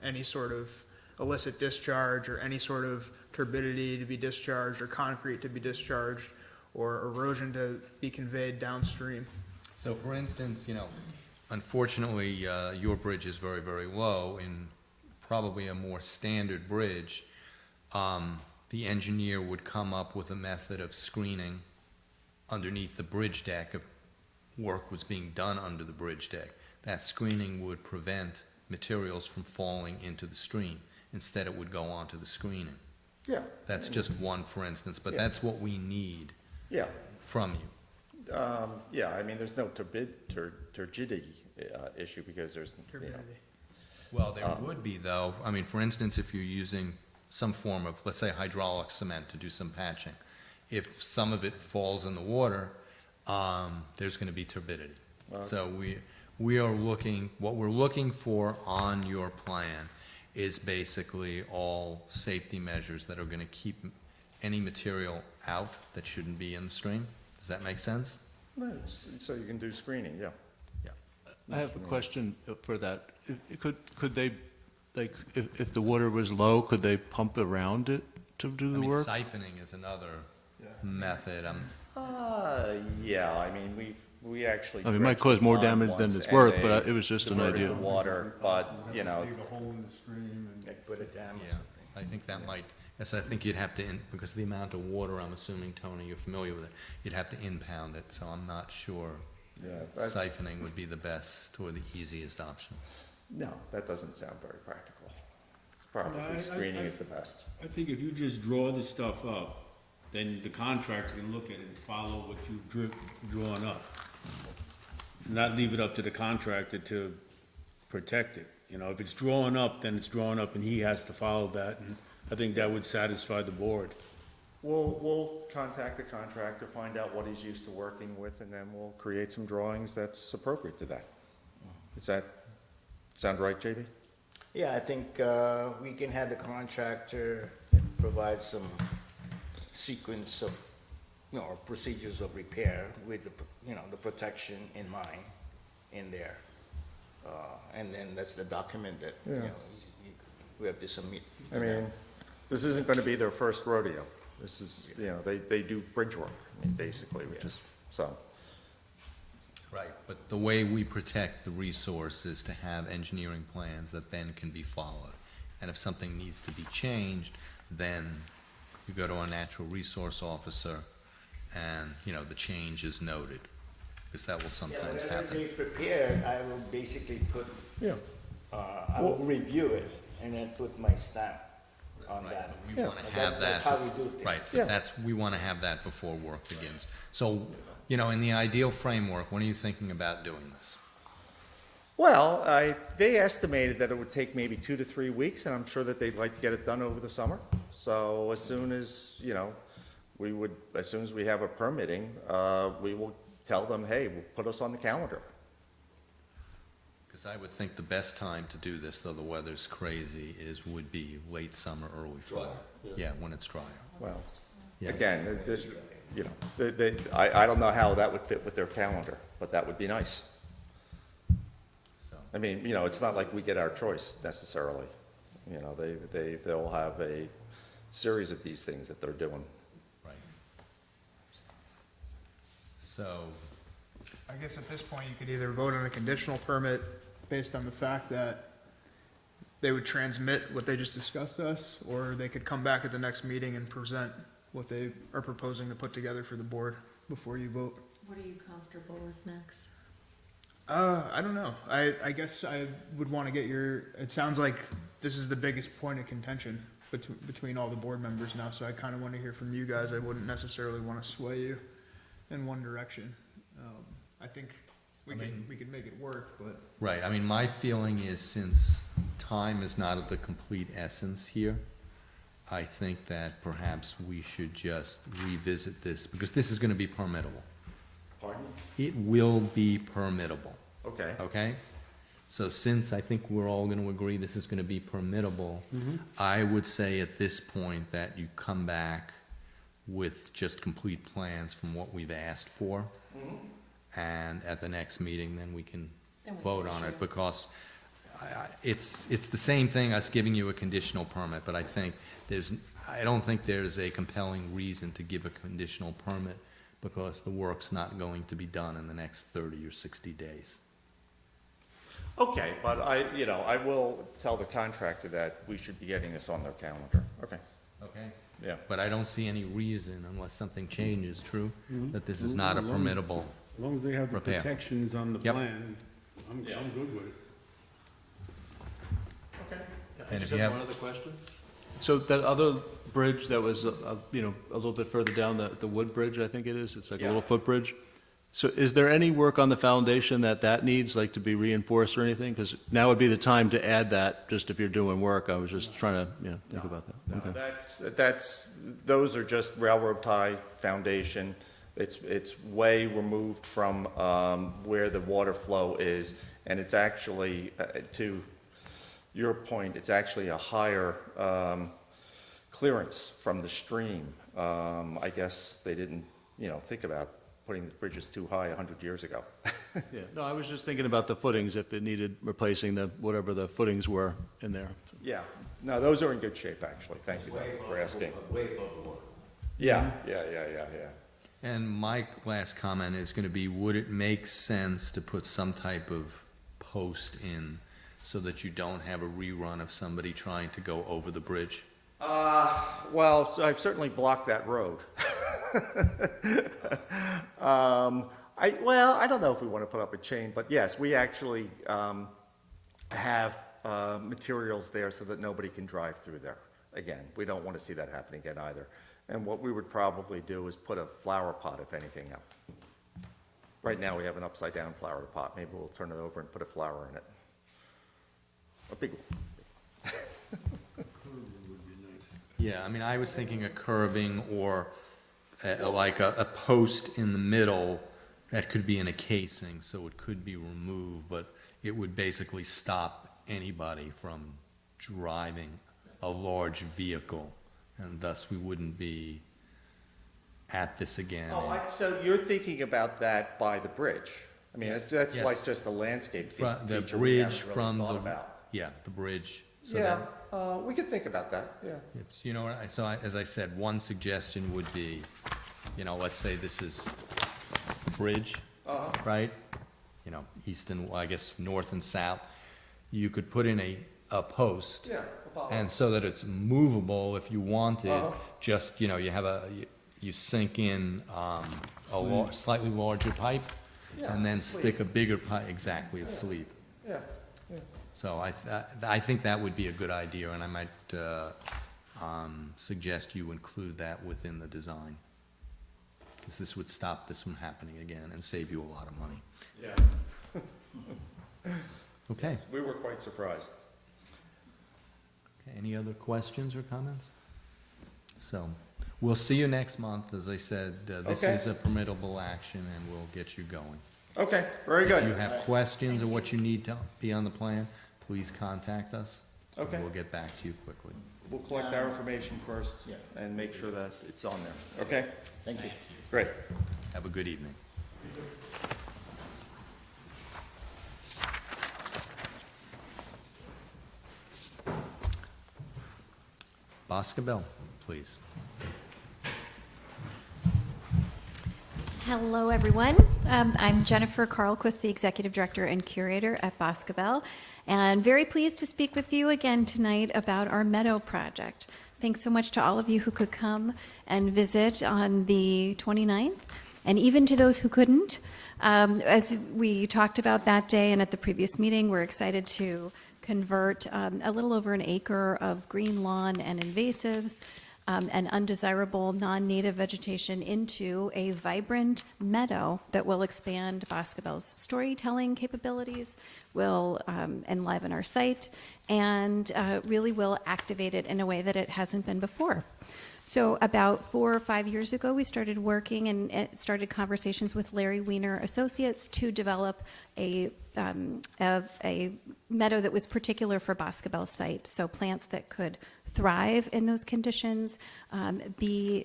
any sort of illicit discharge or any sort of turbidity to be discharged or concrete to be discharged or erosion to be conveyed downstream. So for instance, unfortunately, your bridge is very, very low. In probably a more standard bridge, the engineer would come up with a method of screening underneath the bridge deck if work was being done under the bridge deck. That screening would prevent materials from falling into the stream. Instead, it would go onto the screening. Yeah. That's just one, for instance, but Yeah. that's what we need Yeah. from you. Yeah, I mean, there's no turgidity issue because there's, Turbidity. Well, there would be, though. I mean, for instance, if you're using some form of, let's say, hydraulic cement to do some patching, if some of it falls in the water, there's going to be turbidity. So we are looking, what we're looking for on your plan is basically all safety measures that are going to keep any material out that shouldn't be in the stream. Does that make sense? so you can do screening, yeah. I have a question for that. Could they, like, if the water was low, could they pump around it to do I the mean, work? siphoning is another method. Yeah, I mean, we actually. I mean, it might dredged cause the more pond damage than once, it's and worth, they but it was just an diverted idea. the water, but, Dig a hole in the stream and. Like put a dam or Yeah, something. I think that might, yes, I think you'd have to, because the amount of water, I'm assuming, Tony, you're familiar with it, you'd have to impound it, so I'm not sure Yeah, that's, siphoning would be the best or the easiest option. no, that doesn't sound very practical. No, Probably screening is the best. I think if you just draw the stuff up, then the contractor can look at it and follow what you've drawn up. Not leave it up to the contractor to protect it. If it's drawn up, then it's drawn up and he has to follow that, and I think that would satisfy the board. We'll contact the contractor, find out what he's used to working with, and then we'll create some drawings that's appropriate to that. Does that sound right, JB? Yeah, I think we can have the contractor provide some sequence of, or procedures of repair with the protection in mind in there. And then that's the document that, we have to submit. I mean, this isn't gonna be their first rodeo. This is, they do bridge work, I mean, basically, which is, so. Right, but the way we protect the resource is to have engineering plans that then can be followed. And if something needs to be changed, then you go to a natural resource officer and, the change is noted, because that will sometimes Yeah, whenever happen. they prepare, I will basically put, Yeah. I will review it and then put my stamp on Right, that. but we want to have that. That's how we do things. Right, Yeah. we want to have that before work begins. So, in the ideal framework, when are you thinking about doing this? Well, they estimated that it would take maybe 2 to 3 weeks, and I'm sure that they'd like to get it done over the summer. So as soon as, as soon as we have a permitting, we will tell them, hey, put us on the calendar. Because I would think the best time to do this, though the weather's crazy, would be late summer, early fall. Yeah, when it's drier. Well, Yeah. again, I don't know how that would fit with their calendar, but that would be nice. So, I mean, it's not like we get our choice necessarily. They'll have a series of these things that they're doing. right. So, I guess at this point, you could either vote on a conditional permit based on the fact that they would transmit what they just discussed to us, or they could come back at the next meeting and present what they are proposing to put together for the board before you vote. What are you comfortable with, Max? I don't know. I guess I would want to get it sounds like this is the biggest point of contention between all the board members now, so I kind of want to hear from you guys. I wouldn't necessarily want to sway you in one direction. I think we could make it work, but. right, I mean, my feeling is since time is not of the complete essence here, I think that perhaps we should just revisit this, because this is going to be permittable. Pardon? It will be permittable, Okay. okay? So since I think we're all going to agree this is going to be permittable, I would say at this point that you come back with just complete plans from what we've asked for. And at the next meeting, then we can Then we vote can on issue it, because it's the same thing, us giving you a conditional permit, but I don't think there's a compelling reason to give a conditional permit because the work's not going to be done in the next 30 or 60 days. Okay, but I will tell the contractor that we should be getting this on their calendar. Okay, Okay? yeah. But I don't see any reason, unless something changes, true, that this is Mhm. not a As long as- permittable. As long as they have the Repair. protections on the Yep. plan, I'm good with it. I And just if you have have- one other question. So that other bridge that was, a little bit further down, the wood bridge, I think it is, it's like a Yeah. little footbridge. So is there any work on the foundation that needs, like, to be reinforced or anything? Because now would be the time to add that, just if you're doing work. I was just trying to, think about that. No, Okay. those are just railroad tie foundation. It's way removed from where the water flow is, and it's actually, to your point, it's actually a higher clearance from the stream. I guess they didn't, think about putting the bridges too high 100 years ago. Yeah, no, I was just thinking about the footings, if it needed replacing whatever the footings were in there. Yeah, no, those are in good shape, actually. Thank you for asking. Way above the water. Yeah. And my last comment is going to be, would it make sense to put some type of post in so that you don't have a rerun of somebody trying to go over the bridge? Well, so I've certainly blocked that road. I don't know if we want to put up a chain, but yes, we actually have materials there so that nobody can drive through there. Again, we don't want to see that happen again either. And what we would probably do is put a flower pot, if anything, up. Right now, we have an upside-down flower pot. Maybe we'll turn it over and put a flower in it. A big one. Yeah, I mean, I was thinking a curbing or like a post in the middle that could be in a casing, so it could be removed, but it would basically stop anybody from driving a large vehicle, and thus we wouldn't be at this again. So you're thinking about that by the bridge? I mean, that's Yes. like just a landscape The feature we haven't bridge really from thought the, about. yeah, the bridge. So Yeah, that- we could think about that, yeah. Yes, as I said, one suggestion would be, let's say this is bridge, right? East and, I guess, north and south. You could put in a post. Yeah. And so that it's movable if you wanted, just, you sink in a slightly larger pipe Yeah, and then a sleeve. stick a bigger pipe, exactly, a sleeve. Yeah. So I think that would be a good idea, and I might suggest you include that within the design. Because this would stop this from happening again and save you a lot of money. Yeah. Okay. We were quite surprised. Okay, any other questions or comments? So, we'll see you next month. As I said, this Okay. is a permittable action, and we'll get you going. Okay, very If you good. have questions or what you need to be on the plan, please contact us. and Okay. We'll get back to you quickly. We'll collect our information first Yeah. and make sure that it's on there, okay? Thank you. Great. Have a good evening. Boscobel, please. Hello, everyone. I'm Jennifer Carlquist, the Executive Director and Curator at Boscobel, and very pleased to speak with you again tonight about our Meadow project. Thanks so much to all of you who could come and visit on the 29th, and even to those who couldn't. As we talked about that day and at the previous meeting, we're excited to convert a little over an acre of green lawn and invasives and undesirable non-native vegetation into a vibrant meadow that will expand Boscobel's storytelling capabilities, will enliven our site, and really will activate it in a way that it hasn't been before. So about 4 or 5 years ago, we started working and started conversations with Larry Weiner Associates to develop a meadow that was particular for Boscobel's site. So plants that could thrive in those conditions, be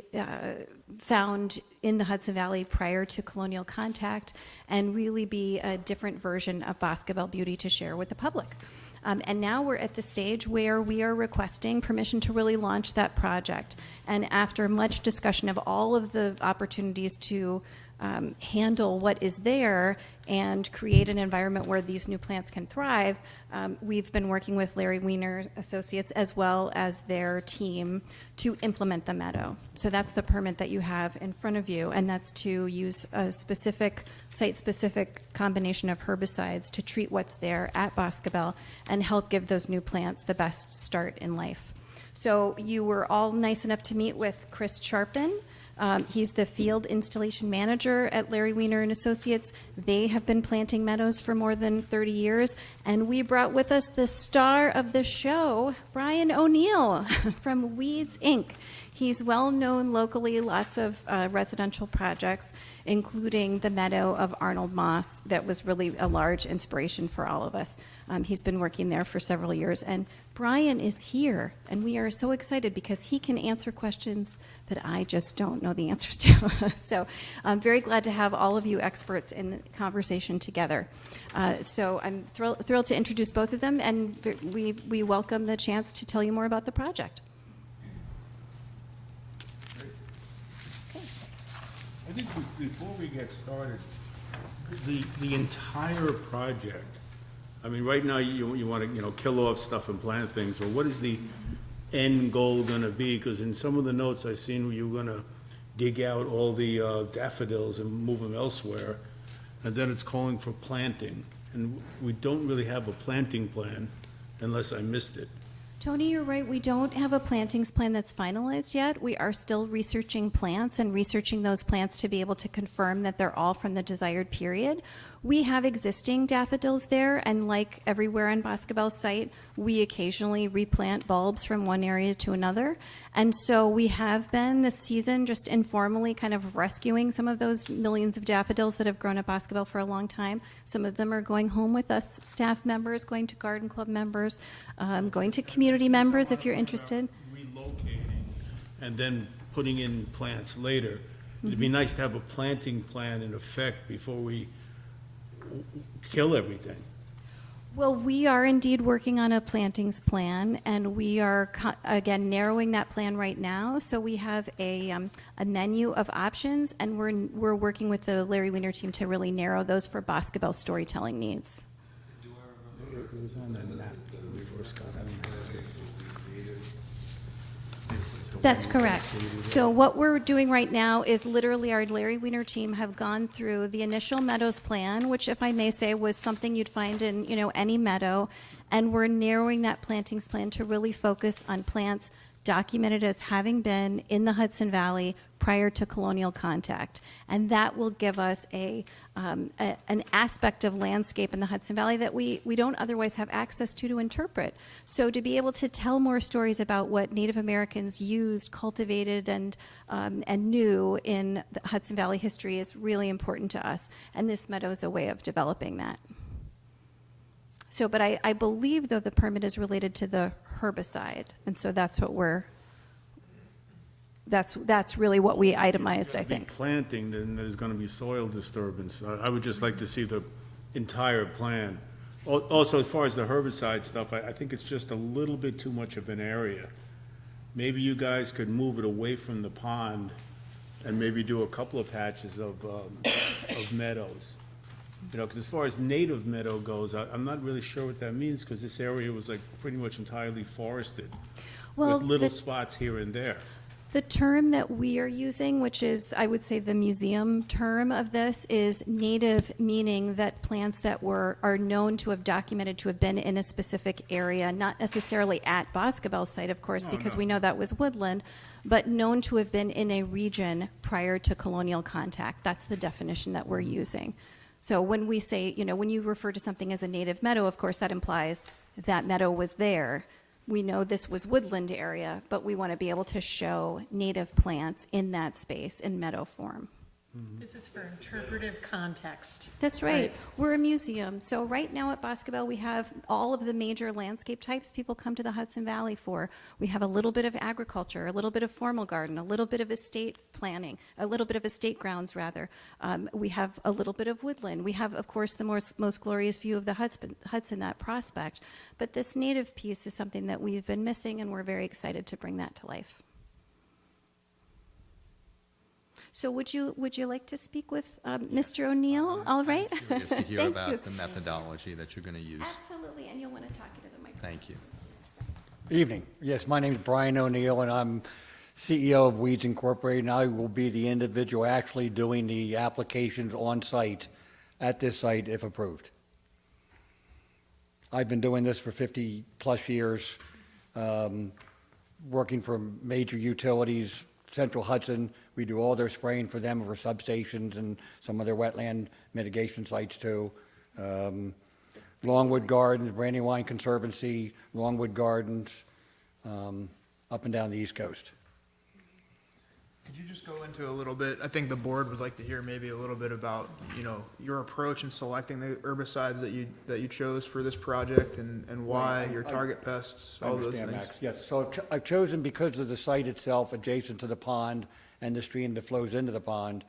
found in the Hudson Valley prior to colonial contact, and really be a different version of Boscobel beauty to share with the public. And now we're at the stage where we are requesting permission to really launch that project. And after much discussion of all of the opportunities to handle what is there and create an environment where these new plants can thrive, we've been working with Larry Weiner Associates as well as their team to implement the meadow. So that's the permit that you have in front of you, and that's to use a specific, site-specific combination of herbicides to treat what's there at Boscobel and help give those new plants the best start in life. So you were all nice enough to meet with Chris Sharpen. He's the field installation manager at Larry Weiner and Associates. They have been planting meadows for more than 30 years. And we brought with us the star of the show, Brian O'Neill from Weeds, Inc. He's well known locally, lots of residential projects, including the meadow of Arnold Moss that was really a large inspiration for all of us. He's been working there for several years. And Brian is here, and we are so excited because he can answer questions that I just don't know the answers to. So I'm very glad to have all of you experts in the conversation together. So I'm thrilled to introduce both of them, and we welcome the chance to tell you more about the project. I think before we get started, the entire project, I mean, right now, you want to, kill off stuff and plant things, but what is the end goal gonna be? Because in some of the notes I seen, you were gonna dig out all the daffodils and move them elsewhere, and then it's calling for planting, and we don't really have a planting plan, unless I missed it. Tony, you're right. We don't have a plantings plan that's finalized yet. We are still researching plants and researching those plants to be able to confirm that they're all from the desired period. We have existing daffodils there, and like everywhere on Boscobel site, we occasionally replant bulbs from one area to another. And so we have been this season just informally kind of rescuing some of those millions of daffodils that have grown at Boscobel for a long time. Some of them are going home with us, staff members, going to garden club members, going to community members if you're interested. Relocating and then putting in plants later. It'd be nice to have a planting plan in effect before we kill everything. Well, we are indeed working on a plantings plan, and we are, again, narrowing that plan right now. So we have a menu of options, and we're working with the Larry Weiner team to really narrow those for Boscobel storytelling needs. It was on that map that we first got. I don't have it. That's correct. So what we're doing right now is literally our Larry Weiner team have gone through the initial meadows plan, which, if I may say, was something you'd find in any meadow, and we're narrowing that plantings plan to really focus on plants documented as having been in the Hudson Valley prior to colonial contact. And that will give us an aspect of landscape in the Hudson Valley that we don't otherwise have access to interpret. So to be able to tell more stories about what Native Americans used, cultivated, and knew in the Hudson Valley history is really important to us. And this meadow is a way of developing that. So, but I believe, though, the permit is related to the herbicide, and so that's what that's really what we itemized, I think. Planting, then there's going to be soil disturbance. I would just like to see the entire plan. Also, as far as the herbicide stuff, I think it's just a little bit too much of an area. Maybe you guys could move it away from the pond and maybe do a couple of patches of meadows. Because as far as native meadow goes, I'm not really sure what that means, because this area was like pretty much entirely forested, Well, with little spots here and there. The term that we are using, which is, I would say, the museum term of this, is native, meaning that plants that are known to have documented to have been in a specific area, not necessarily at Boscobel's site, of course, because we know that was woodland, but known to have been in a region prior to colonial contact. That's the definition that we're using. So when we say, when you refer to something as a native meadow, of course, that implies that meadow was there. We know this was woodland area, but we want to be able to show native plants in that space in meadow form. This is for interpretive context. That's right. We're a museum. So right now at Boscobel, we have all of the major landscape types people come to the Hudson Valley for. We have a little bit of agriculture, a little bit of formal garden, a little bit of estate planning, a little bit of estate grounds, rather. We have a little bit of woodland. We have, of course, the most glorious view of the Hudson, that prospect. But this native piece is something that we've been missing, and we're very excited to bring that to life. So would you like to speak with Mr. O'Neill? All right. Curious to hear Thank about you. the methodology that you're going to use. Absolutely, and you'll want to talk into the microphone. Thank you. Evening. Yes, my name is Brian O'Neill, and I'm CEO of Weeds Incorporated, and I will be the individual actually doing the applications on site at this site if approved. I've been doing this for 50-plus years, working for major utilities, Central Hudson. We do all their spraying for them for substations and some of their wetland mitigation sites too. Longwood Gardens, Brandywine Conservancy, Longwood Gardens, up and down the East Coast. Could you just go into a little bit, I think the board would like to hear maybe a little bit about, your approach in selecting the herbicides that you chose for this project and why, your target pests, all those things. Max. Yes, so I've chosen because of the site itself adjacent to the pond and the stream that flows into the pond,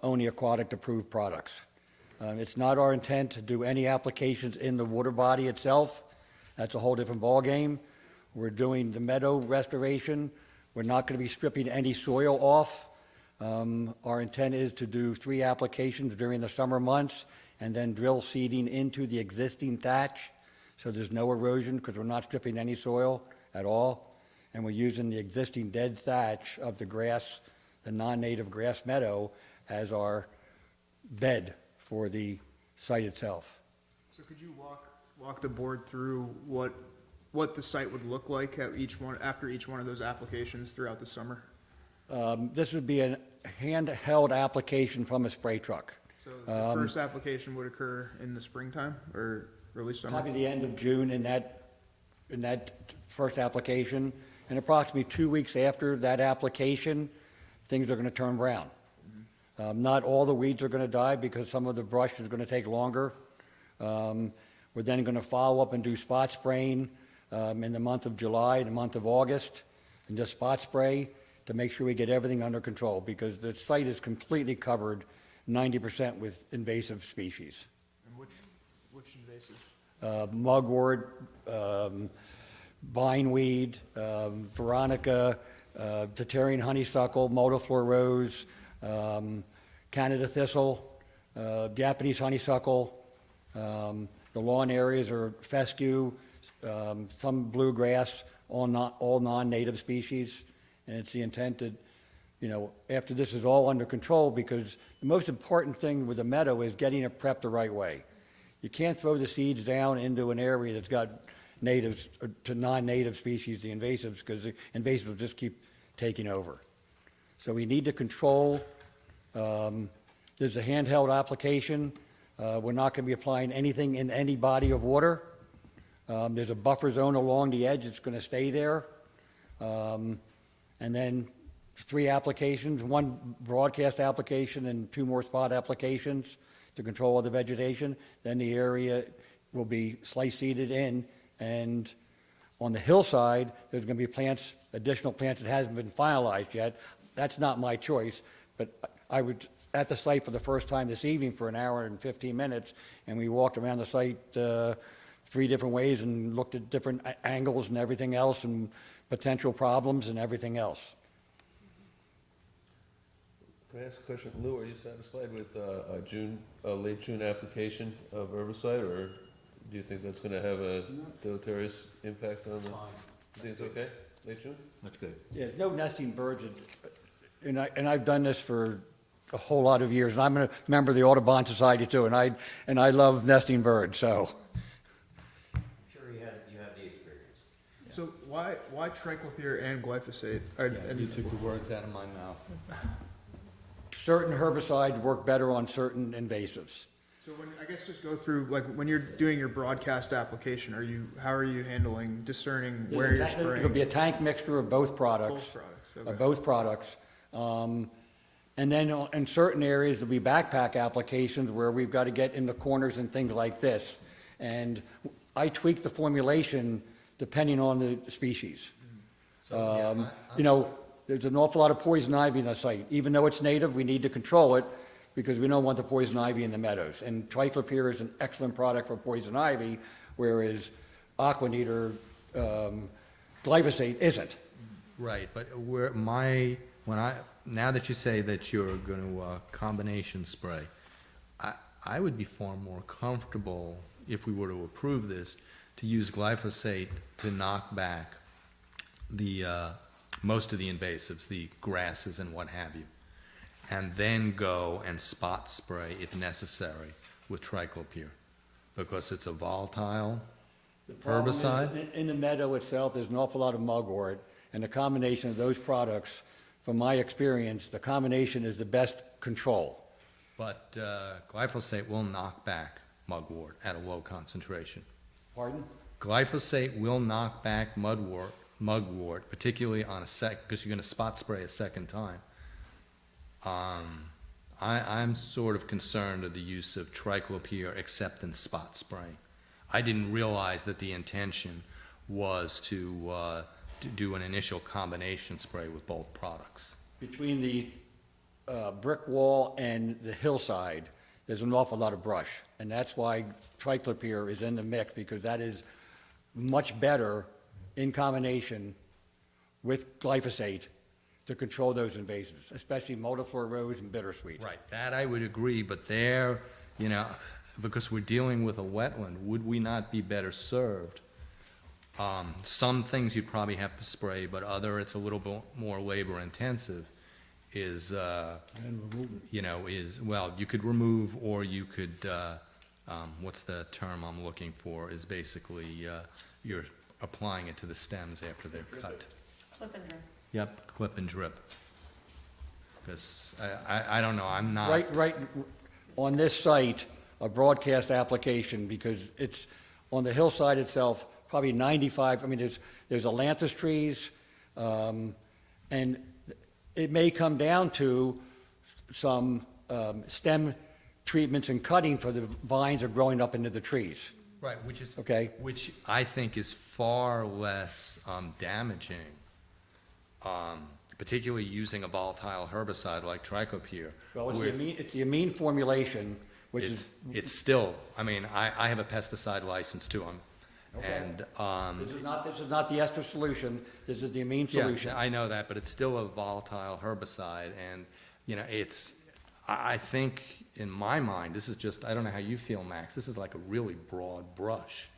only aquatic approved products. It's not our intent to do any applications in the water body itself. That's a whole different ballgame. We're doing the meadow restoration. We're not going to be stripping any soil off. Our intent is to do 3 applications during the summer months and then drill seeding into the existing thatch so there's no erosion because we're not stripping any soil at all. And we're using the existing dead thatch of the grass, the non-native grass meadow, as our bed for the site itself. So could you walk the board through what the site would look like after each one of those applications throughout the summer? This would be a handheld application from a spray truck. So the first application would occur in the springtime or early summer? Probably the end of June in that first application. And approximately 2 weeks after that application, things are going to turn brown. Not all the weeds are going to die because some of the brush is going to take longer. We're then going to follow up and do spot spraying in the month of July, the month of August, and just spot spray to make sure we get everything under control because the site is completely covered 90% with invasive species. And which invasives? Mugwort, bindweed, veronica, Tatarian honeysuckle, multiflora rose, Canada thistle, Japanese honeysuckle. The lawn areas are fescue, some bluegrass, all non-native species. And it's the intent that, after this is all under control, because the most important thing with a meadow is getting it prepped the right way. You can't throw the seeds down into an area that's got natives to non-native species, the invasives, because the invasives will just keep taking over. So we need to control. There's a handheld application. We're not going to be applying anything in any body of water. There's a buffer zone along the edge that's going to stay there. And then 3 applications, 1 broadcast application and 2 more spot applications to control all the vegetation. Then the area will be slice seeded in, and on the hillside, there's going to be additional plants that hasn't been finalized yet. That's not my choice, but I was at the site for the first time this evening for an hour and 15 minutes, and we walked around the site 3 different ways and looked at different angles and everything else and potential problems and everything else. Can I ask a question? Lou, are you satisfied with a late June application of herbicide, or do you think that's going to have a deleterious impact on the? You think it's okay, late June? That's good. Yeah, no nesting birds, and I've done this for a whole lot of years, and I'm a member of the Audubon Society too, and I love nesting birds, so. I'm sure you have the experience. So why triclopyr and glyphosate? You took the words out of my mouth. Certain herbicides work better on certain invasives. So I guess just go through, when you're doing your broadcast application, how are you handling, discerning where you're spraying? It'll be a tank mixture of both products. Both products, okay. Of both products. And then in certain areas, there'll be backpack applications where we've got to get in the corners and things like this. And I tweak the formulation depending on the species. You know, there's an awful lot of poison ivy in the site. Even though it's native, we need to control it because we don't want the poison ivy in the meadows. And triclopyr is an excellent product for poison ivy, whereas Aquanit or glyphosate isn't. Right, but now that you say that you're going to combination spray, I would be far more comfortable, if we were to approve this, to use glyphosate to knock back the most of the invasives, the grasses and what have you, and then go and spot spray if necessary with triclopyr, because it's a volatile herbicide. In the meadow itself, there's an awful lot of mugwort, and the combination of those products, from my experience, the combination is the best control. But glyphosate will knock back mugwort at a low concentration. Pardon? Glyphosate will knock back mugwort, particularly on because you're going to spot spray a second time. I'm sort of concerned of the use of triclopyr except in spot spraying. I didn't realize that the intention was to do an initial combination spray with both products. Between the brick wall and the hillside, there's an awful lot of brush. And that's why triclopyr is in the mix, because that is much better in combination with glyphosate to control those invasives, especially multiflora rose and bittersweet. Right, that I would agree, but there, you know, because we're dealing with a wetland, would we not be better served? Some things you'd probably have to spray, but it's a little bit more labor intensive, well, you could remove, or you could, what's the term I'm looking for, is basically, you're applying it to the stems after they're cut. Clip and drip. Yep, clip and drip. Because I don't know, I'm not. Right on this site, a broadcast application, because it's on the hillside itself, probably 95, I mean, there's ailanthus trees, and it may come down to some stem treatments and cutting for the vines are growing up into the trees. Right, which I think is far less damaging, particularly using a volatile herbicide like triclopyr. Well, it's the amine formulation, which is... It's still, I mean, I have a pesticide license too, Okay. and... This is not the ester solution, this is the amine solution. Yeah, I know that, but it's still a volatile herbicide, and, you know, I think, in my mind, this is just, I don't know how you feel, Max, this is like a really broad brush,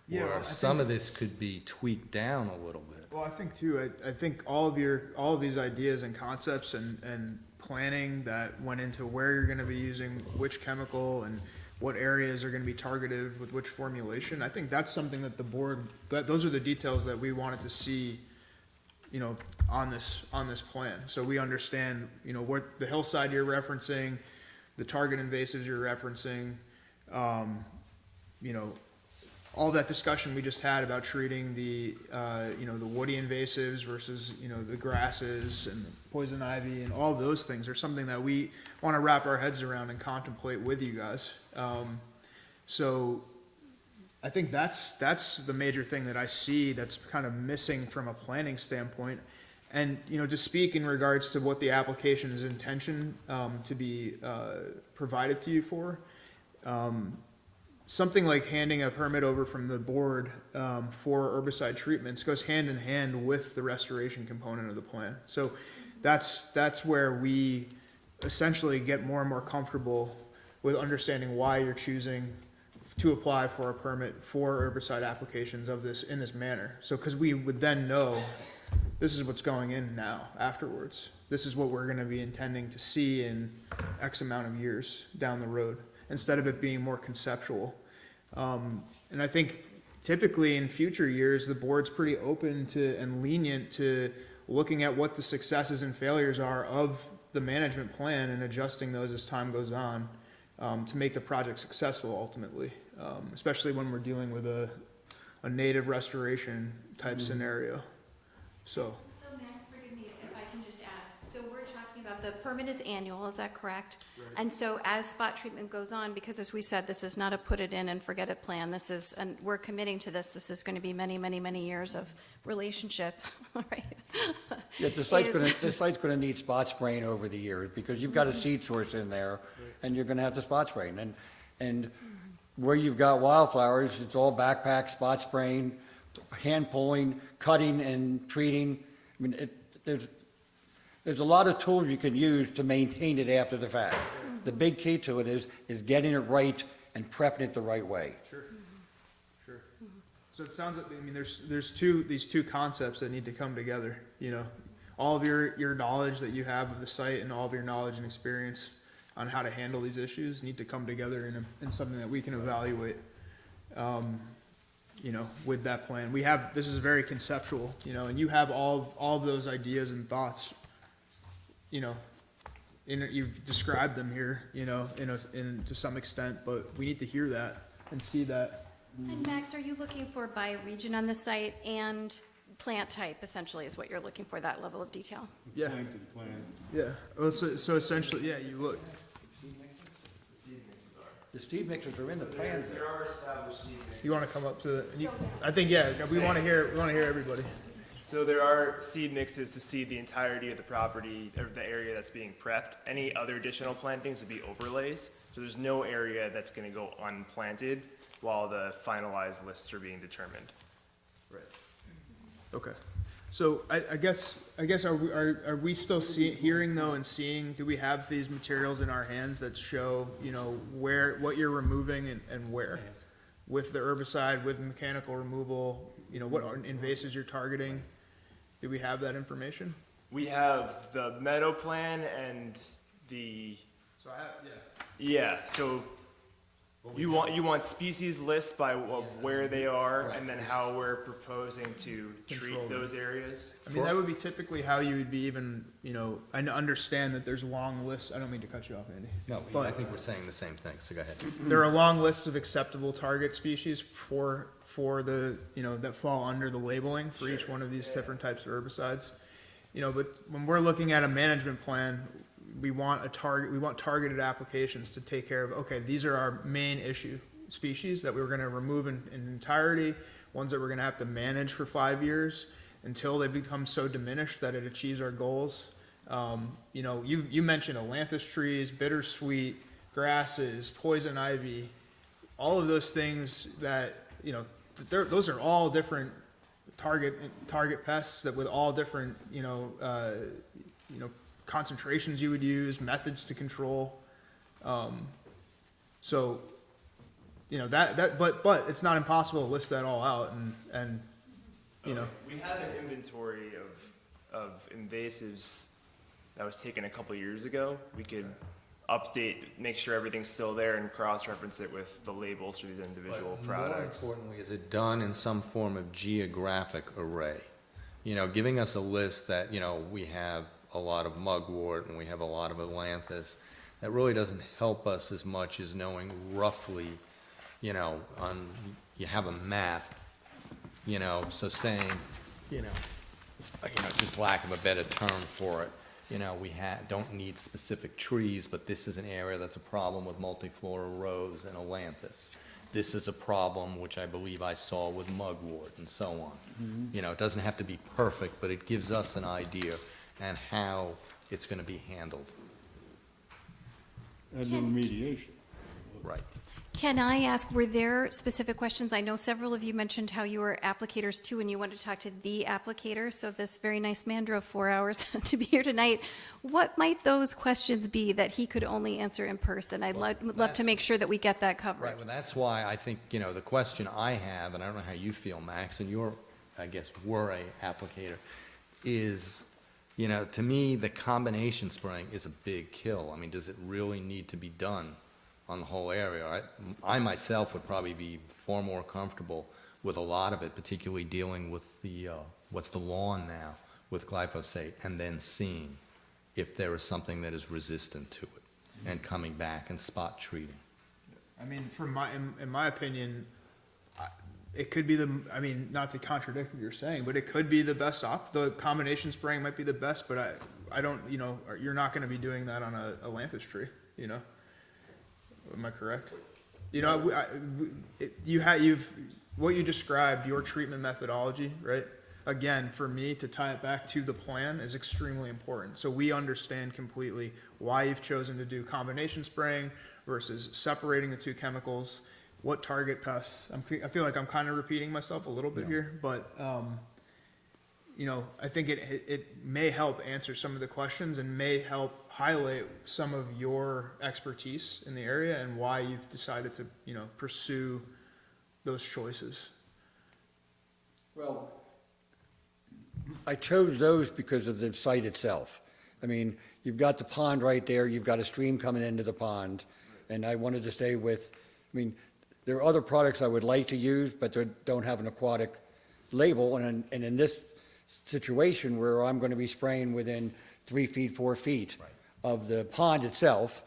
Yeah, where I some think- of this could be tweaked down a little bit. Well, I think too, I think all of these ideas and concepts and planning that went into where you're gonna be using which chemical and what areas are gonna be targeted with which formulation, I think that's something that the board, those are the details that we wanted to see, you know, on this plan. So we understand, you know, what the hillside you're referencing, the target invasives you're referencing, you know, all that discussion we just had about treating the, you know, the woody invasives versus, you know, the grasses and the poison ivy and all those things are something that we want to wrap our heads around and contemplate with you guys. So I think that's the major thing that I see that's kind of missing from a planning standpoint. And, you know, to speak in regards to what the application's intention to be provided to you for, something like handing a permit over from the board for herbicide treatments goes hand in hand with the restoration component of the plan. So that's where we essentially get more and more comfortable with understanding why you're choosing to apply for a permit for herbicide applications of this in this manner. So because we would then know this is what's going in now afterwards. This is what we're going to be intending to see in X amount of years down the road, instead of it being more conceptual. And I think typically in future years, the board's pretty open to and lenient to looking at what the successes and failures are of the management plan and adjusting those as time goes on to make the project successful ultimately, especially when we're dealing with a native restoration type scenario. So Max, forgive me if I can just ask, so we're talking about the permit is annual, is that correct? And so as spot treatment goes on, because as we said, this is not a put it in and forget it plan, this is, and we're committing to this, this is going to be many, many, many years of relationship, right? Yeah, the site's gonna need spot spraying over the years, because you've got a seed source in there, and you're gonna have to spot spraying, and where you've got wildflowers, it's all backpack, spot spraying, hand pulling, cutting and treating. I mean, there's a lot of tools you can use to maintain it after the fact. The big key to it is getting it right and prepping it the right way. Sure. So it sounds like, I mean, there's these two concepts that need to come together, you know? All of your knowledge that you have of the site and all of your knowledge and experience on how to handle these issues need to come together in something that we can evaluate, you know, with that plan. This is very conceptual, you know, and you have all of those ideas and thoughts, you know, you've described them here, you know, to some extent, but we need to hear that and see that. And Max, are you looking for by region on the site and plant type, essentially, is what you're looking for, that level of detail? Yeah. Plankton plan. Yeah, well, so essentially, yeah, you look, The seed mixers are in the plans there. There are established seed mixes. you wanna come up to I think, yeah, we wanna hear everybody. So there are seed mixes to seed the entirety of the property, or the area that's being prepped. Any other additional plantings would be overlays. So there's no area that's gonna go unplanted while the finalized lists are being determined. Right. Okay, so I guess are we still hearing though and seeing, do we have these materials in our hands that show, you know, what you're removing and where? With the herbicide, with mechanical removal, you know, what invasives you're targeting? Do we have that information? We have the meadow plan and the, So I have, yeah, so you want species lists by where they are and then how we're proposing to treat Control them. those areas. I mean, that would be typically how you would be even, you know, I understand that there's long lists, I don't mean to cut you off, Andy. No, I But think we're saying the same thing, so go ahead. there are long lists of acceptable target species for the, you know, that fall under the labeling for each one of these different types of herbicides. You know, but when we're looking at a management plan, we want targeted applications to take care of, okay, these are our main issue species that we're gonna remove in entirety, ones that we're gonna have to manage for 5 years until they become so diminished that it achieves our goals. You know, you mentioned ailanthus trees, bittersweet, grasses, poison ivy, all of those things that, you know, those are all different target pests that with all different, you know, concentrations you would use, methods to control. So, you know, but it's not impossible to list that all out and, you know. We have an inventory of invasives that was taken a couple years ago. We could update, make sure everything's still there and cross-reference it with the labels for these individual products. More importantly, is it done in some form of geographic array? You know, giving us a list that, you know, we have a lot of mugwort and we have a lot of ailanthus, that really doesn't help us as much as knowing roughly, you know, you have a map, you know, so saying, you know, just lack of a better term for it, you know, we don't need specific trees, but this is an area that's a problem with multiflora rose and ailanthus. This is a problem which I believe I saw with mugwort and so on. You know, it doesn't have to be perfect, but it gives us an idea and how it's going to be handled. And then remediation. Right. Can I ask, were there specific questions? I know several of you mentioned how you were applicators too, and you wanted to talk to the applicator. So this very nice man drove 4 hours to be here tonight. What might those questions be that he could only answer in person? I'd love to make sure that we get that covered. Right, well, that's why I think, you know, the question I have, and I don't know how you feel, Max, and you're, I guess, were a applicator, is, you know, to me, the combination spraying is a big kill. I mean, does it really need to be done on the whole area? I myself would probably be far more comfortable with a lot of it, particularly dealing with the, what's the lawn now with glyphosate, and then seeing if there is something that is resistant to it, and coming back and spot treating. I mean, in my opinion, it could be I mean, not to contradict what you're saying, but it could be the best the combination spraying might be the best, but I don't, you know, you're not gonna be doing that on a lanthus tree, you know? Am I correct? You know, what you described, your treatment methodology, right? Again, for me to tie it back to the plan is extremely important. So we understand completely why you've chosen to do combination spraying versus separating the two chemicals, what target pests. I feel like I'm kind of repeating myself a little bit here, but, you know, I think it may help answer some of the questions and may help highlight some of your expertise in the area and why you've decided to, you know, pursue those choices. Well, I chose those because of the site itself. I mean, you've got the pond right there, you've got a stream coming into the pond, and I wanted to stay with, I mean, there are other products I would like to use, but they don't have an aquatic label, and in this situation where I'm going to be spraying within 3 feet, 4 feet of the pond itself,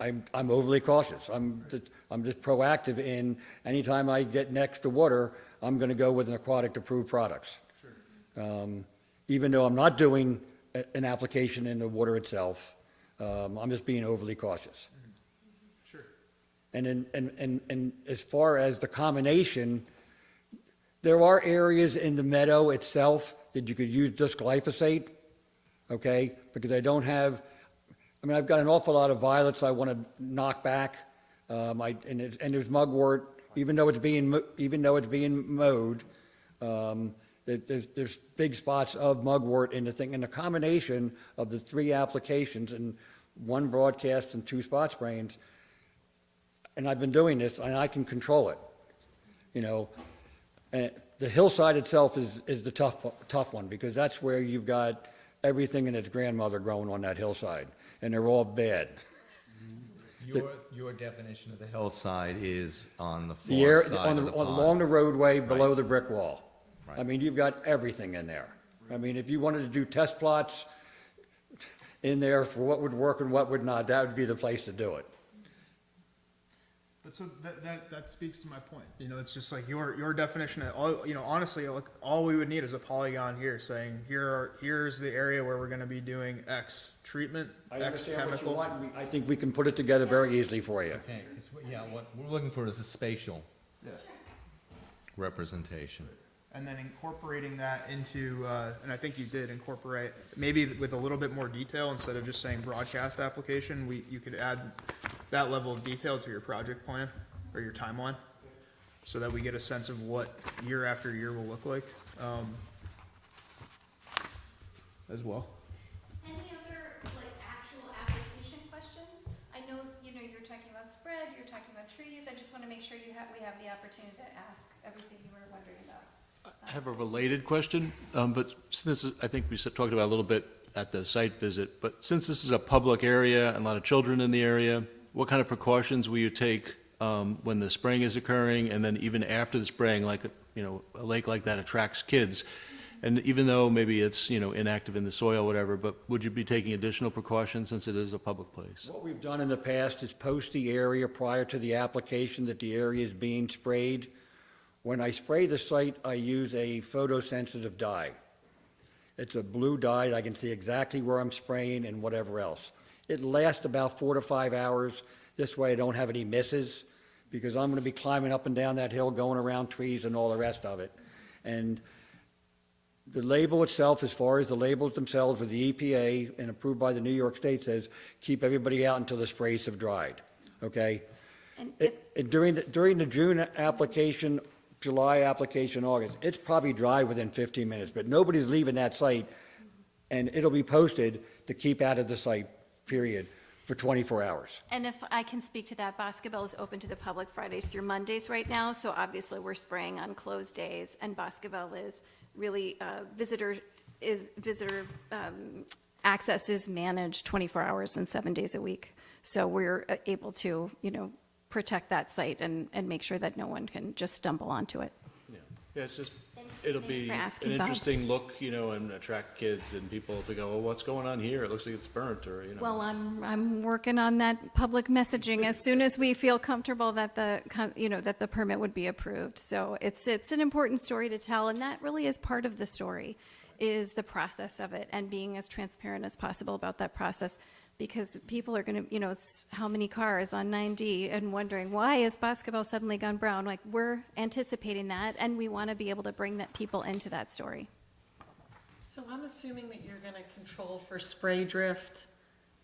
I'm overly cautious. I'm just proactive in, anytime I get next to water, I'm going to go with an aquatic approved products. Even though I'm not doing an application in the water itself, I'm just being overly cautious. Sure. And as far as the combination, there are areas in the meadow itself that you could use just glyphosate, okay? Because I don't have, I mean, I've got an awful lot of violets I want to knock back, and there's mugwort, even though it's being mowed. There's big spots of mugwort in the thing, and the combination of the 3 applications and 1 broadcast and 2 spot sprayings, and I've been doing this, and I can control it, you know. And the hillside itself is the tough one, because that's where you've got everything and its grandmother growing on that hillside, and they're all bad. Your definition of the hillside is on the The far air, side of the pond. along the roadway, below Right. the brick wall. Right. I mean, you've got everything in there. I mean, if you wanted to do test plots in there for what would work and what would not, that would be the place to do it. But so that speaks to my point. You know, it's just like your definition of all, you know, honestly, look, all we would need is a polygon here saying, here's the area where we're gonna be doing X treatment, I X understand what you chemical. want. I think we can put it together very easily for you. Okay, 'cause what we're looking for is a spatial representation. And then incorporating that into, and I think you did incorporate, maybe with a little bit more detail, instead of just saying broadcast application, you could add that level of detail to your project plan or your timeline, so that we get a sense of what year after year will look like, as well. Any other, like, actual application questions? I know, you know, you're talking about spread, you're talking about trees. I just want to make sure we have the opportunity to ask everything you were wondering about. I have a related question, but since I think we talked about it a little bit at the site visit, but since this is a public area and a lot of children in the area, what kind of precautions will you take when the spraying is occurring, and then even after the spraying, like, you know, a lake like that attracts kids, and even though maybe it's, you know, inactive in the soil, whatever, but would you be taking additional precautions since it is a public place? What we've done in the past is post the area prior to the application that the area is being sprayed. When I spray the site, I use a photosensitive dye. It's a blue dye. I can see exactly where I'm spraying and whatever else. It lasts about 4 to 5 hours. This way I don't have any misses, because I'm going to be climbing up and down that hill, going around trees and all the rest of it. And the label itself, as far as the labels themselves with the EPA and approved by the New York State, says keep everybody out until the sprays have dried, okay? And During the June application, July application, August, it's probably dry within 15 minutes, but nobody's leaving that site, and it'll be posted to keep out of the site, period, for 24 hours. And if I can speak to that, Boscobel is open to the public Fridays through Mondays right now, so obviously we're spraying on closed days, and Boscobel is really, visitor access is managed 24 hours and 7 days a week. So we're able to, you know, protect that site and make sure that no one can just stumble onto it. Yeah, it's just, it'll be for an asking, Bob. interesting look, you know, and attract kids and people to go, well, what's going on here? It looks like it's burnt, or, you know. Well, I'm working on that public messaging as soon as we feel comfortable that that the permit would be approved. So it's an important story to tell, and that really is part of the story, is the process of it and being as transparent as possible about that process, because people are going to, it's how many cars on 9D and wondering, why is Boscobel suddenly gone brown? Like, we're anticipating that, and we want to be able to bring that people into that story. So I'm assuming that you're gonna control for spray drift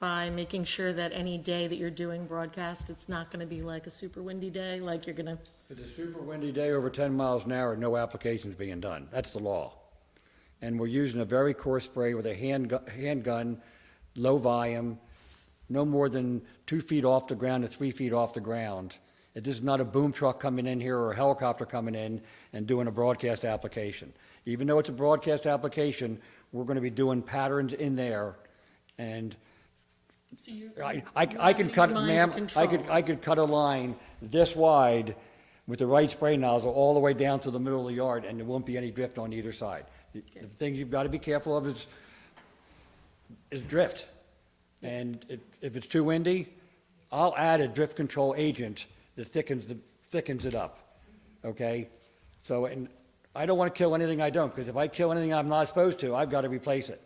by making sure that any day that you're doing broadcast, it's not gonna be like a super windy day, like you're gonna, If it's a super windy day over 10 miles an hour, no application's being done. That's the law. And we're using a very coarse spray with a handgun, low volume, no more than 2 feet off the ground to 3 feet off the ground. This is not a boom truck coming in here or a helicopter coming in and doing a broadcast application. Even though it's a broadcast application, we're going to be doing patterns in there, and so you. I could cut, ma'am, I could cut a line this wide with the right spray nozzle all the way down to the middle of the yard, and there won't be any drift on either side. The things you've got to be careful of is drift. And if it's too windy, I'll add a drift control agent that thickens it up, okay? So, and I don't want to kill anything I don't, because if I kill anything I'm not supposed to, I've got to replace it.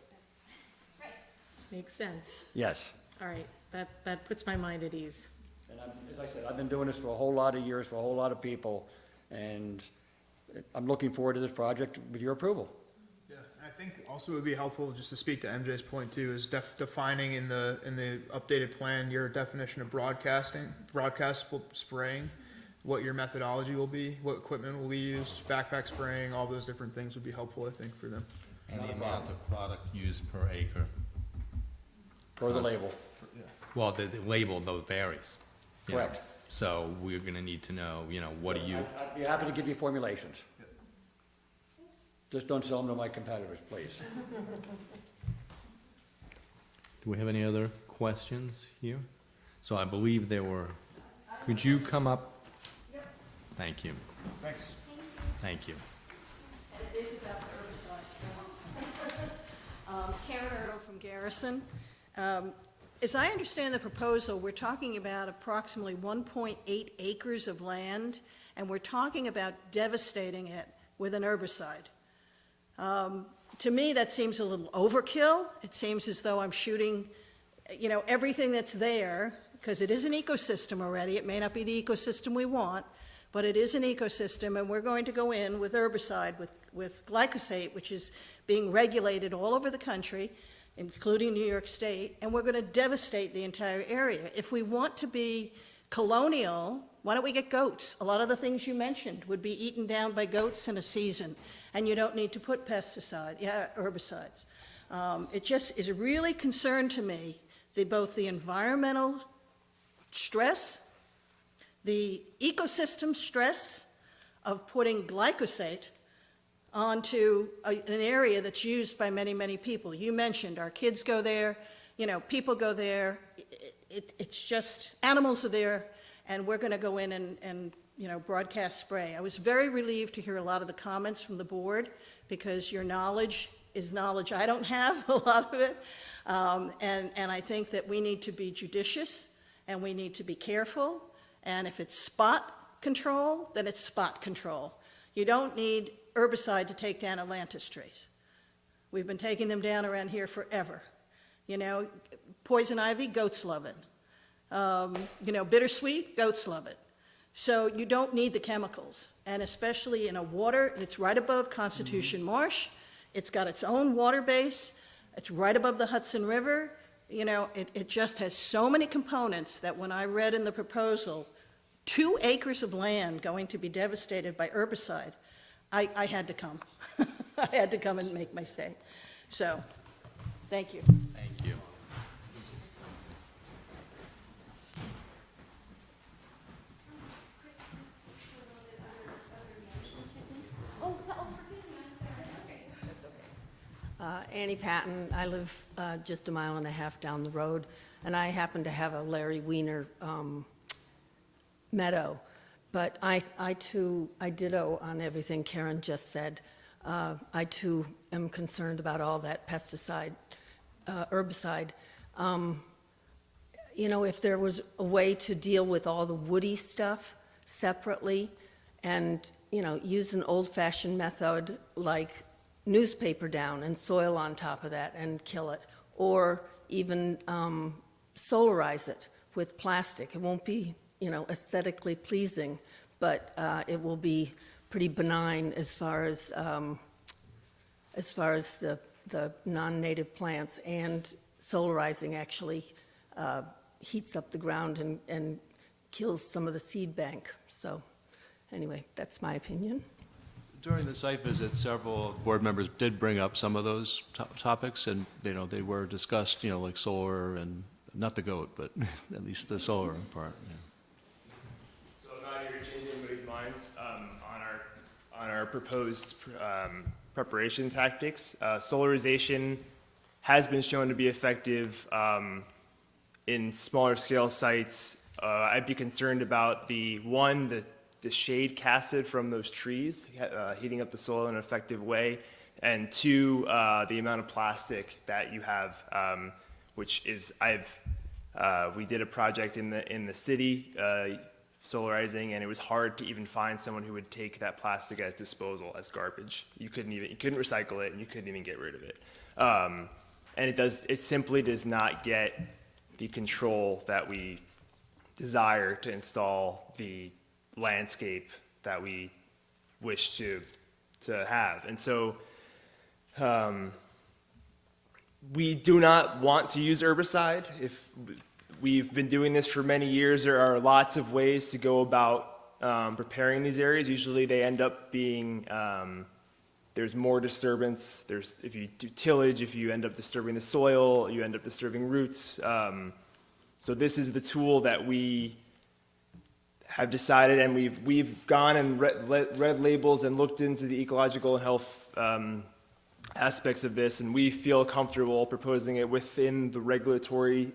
Makes sense. Yes. All right, that puts my mind at ease. And as I said, I've been doing this for a whole lot of years, for a whole lot of people, and I'm looking forward to this project with your approval. Yeah, and I think also it would be helpful, just to speak to MJ's point too, is defining in the updated plan your definition of broadcastable spraying, what your methodology will be, what equipment will be used, backpack spraying, all those different things would be helpful, I think, for them. And the amount of product used per acre. Per the label. Well, the label, though, varies. you know. Correct. So we're gonna need to know, what do you, I'd be happy to give you formulations. Just don't sell them to my competitors, please. do we have any other questions here? So I believe there were, could you come up? Thank you. Thanks. Thank you. And it is about the herbicides. Karen Erdo from Garrison. As I understand the proposal, we're talking about approximately 1.8 acres of land, and we're talking about devastating it with an herbicide. To me, that seems a little overkill. It seems as though I'm shooting, everything that's there, because it is an ecosystem already. It may not be the ecosystem we want, but it is an ecosystem, and we're going to go in with herbicide, with glyphosate, which is being regulated all over the country, including New York State, and we're going to devastate the entire area. If we want to be colonial, why don't we get goats? A lot of the things you mentioned would be eaten down by goats in a season, and you don't need to put herbicides. It just is really concerned to me, both the environmental stress, the ecosystem stress of putting glyphosate onto an area that's used by many, many people. You mentioned our kids go there, people go there. It's just, animals are there, and we're going to go in and broadcast spray. I was very relieved to hear a lot of the comments from the board, because your knowledge is knowledge I don't have, a lot of it. And I think that we need to be judicious, and we need to be careful. And if it's spot control, then it's spot control. You don't need herbicide to take down Atlantis trees. We've been taking them down around here forever. Poison ivy, goats love it. Bittersweet, goats love it. So you don't need the chemicals. And especially in a water, it's right above Constitution Marsh. It's got its own water base. It's right above the Hudson River. It just has so many components that when I read in the proposal, 2 acres of land going to be devastated by herbicide, I had to come. I had to come and make my say. So, thank you. Thank you. Annie Patton. I live just a mile and a half down the road, and I happen to have a Larry Wiener meadow. But I ditto on everything Karen just said. I too am concerned about all that pesticide, herbicide. If there was a way to deal with all the woody stuff separately and, use an old-fashioned method like newspaper down and soil on top of that and kill it, or even solarize it with plastic. It won't be, aesthetically pleasing, but it will be pretty benign as far as the non-native plants, and solarizing actually heats up the ground and kills some of the seed bank. So anyway, that's my opinion. During the site visit, several board members did bring up some of those topics, and, they were discussed, like solar and, not the goat, but at least the solar part, yeah. So I'm not here to change anybody's minds on our proposed preparation tactics. Solarization has been shown to be effective in smaller scale sites. I'd be concerned about the shade casted from those trees, heating up the soil in an effective way, and two, the amount of plastic that you have, which is, we did a project in the city, solarizing, and it was hard to even find someone who would take that plastic as disposal, as garbage. You couldn't recycle it, and you couldn't even get rid of it. And it simply does not get the control that we desire to install the landscape that we wish to have. And so we do not want to use herbicide. If we've been doing this for many years, there are lots of ways to go about preparing these areas. Usually they end up being, there's more disturbance. If you do tillage, if you end up disturbing the soil, you end up disturbing roots. So this is the tool that we have decided, and we've gone and read labels and looked into the ecological and health aspects of this, and we feel comfortable proposing it within the regulatory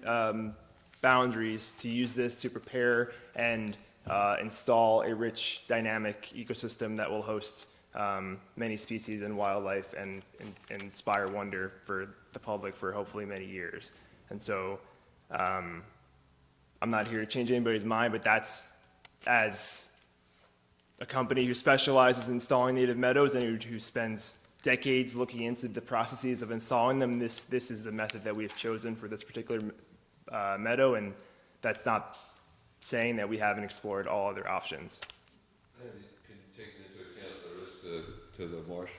boundaries to use this to prepare and install a rich, dynamic ecosystem that will host many species and wildlife and inspire wonder for the public for hopefully many years. And so I'm not here to change anybody's mind, but that's, as a company who specializes in installing native meadows and who spends decades looking into the processes of installing them, this is the method that we've chosen for this particular meadow, and that's not saying that we haven't explored all other options. Can you take into account the risk to the marsh,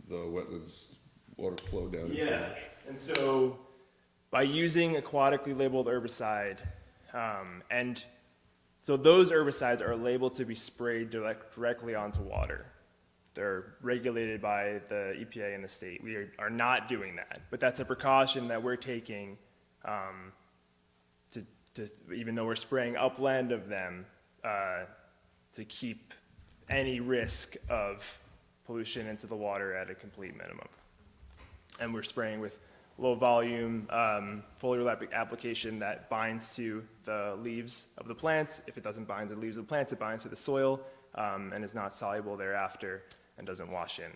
the wetlands water flow down into the marsh? And so by using aquatically labeled herbicide, and so those herbicides are labeled to be sprayed directly onto water. They're regulated by the EPA and the state. We are not doing that, but that's a precaution that we're taking to even though we're spraying upland of them, to keep any risk of pollution into the water at a complete minimum. And we're spraying with low volume foliar application that binds to the leaves of the plants. If it doesn't bind to the leaves of the plants, it binds to the soil and is not soluble thereafter and doesn't wash in.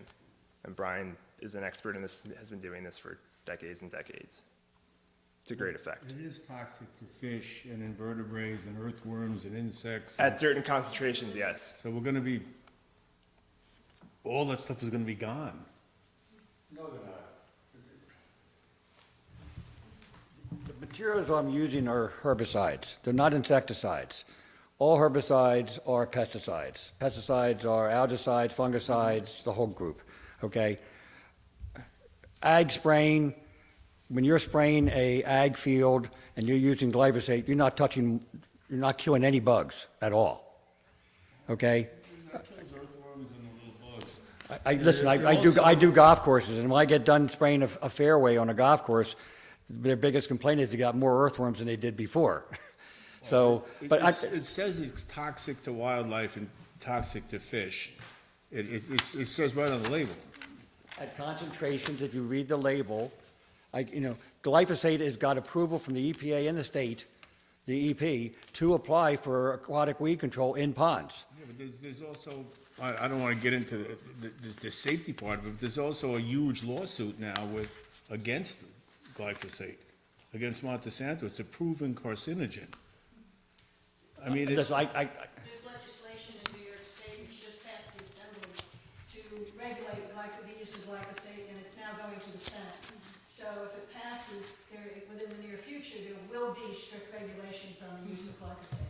And Brian is an expert in this, has been doing this for decades and decades. It's a great effect. It is toxic to fish and invertebrates and earthworms and insects. At certain concentrations, yes. So we're gonna be, all that stuff is gonna be gone. No, they're not. The materials I'm using are herbicides. They're not insecticides. All herbicides are pesticides. Pesticides are algicides, fungicides, the whole group, okay? Ag spraying, when you're spraying a ag field and you're using glyphosate, you're not killing any bugs at all, okay? That kills earthworms and the little bugs. Listen, I do golf courses, and when I get done spraying a fairway on a golf course, their biggest complaint is they got more earthworms than they did before. So, but It says it's toxic to wildlife and toxic to fish. It says right on the label. At concentrations, if you read the label, glyphosate has got approval from the EPA and the state, the EP, to apply for aquatic weed control in ponds. Yeah, but there's also, I don't want to get into the safety part of it, but there's also a huge lawsuit now against glyphosate, against Monsanto. It's a proven carcinogen. I mean, Listen, There's legislation in New York State which just passed the Assembly to regulate glyphosate use of glyphosate, and it's now going to the Senate. So if it passes within the near future, there will be strict regulations on the use of glyphosate.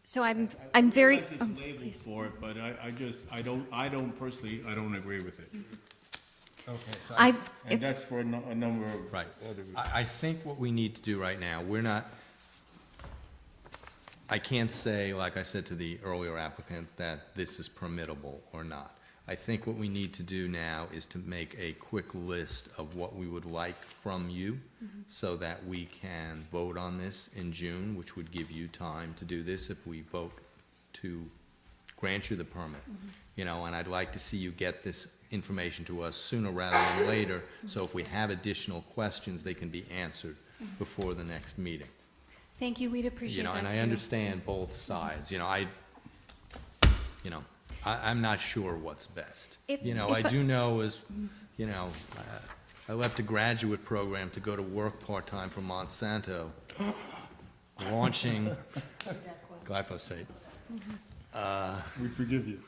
So I'm very. I realize it's labeled for it, but I don't personally, I don't agree with it. Okay, so And that's for a number of. Right. other reasons. I think what we need to do right now, I can't say, like I said to the earlier applicant, that this is permittable or not. I think what we need to do now is to make a quick list of what we would like from you so that we can vote on this in June, which would give you time to do this if we vote to grant you the permit. You know, and I'd like to see you get this information to us sooner rather than later, so if we have additional questions, they can be answered before the next meeting. Thank you, we'd appreciate that And I too. understand both sides, I'm not sure what's best. I do know I left a graduate program to go to work part-time for Monsanto, launching glyphosate. We forgive you.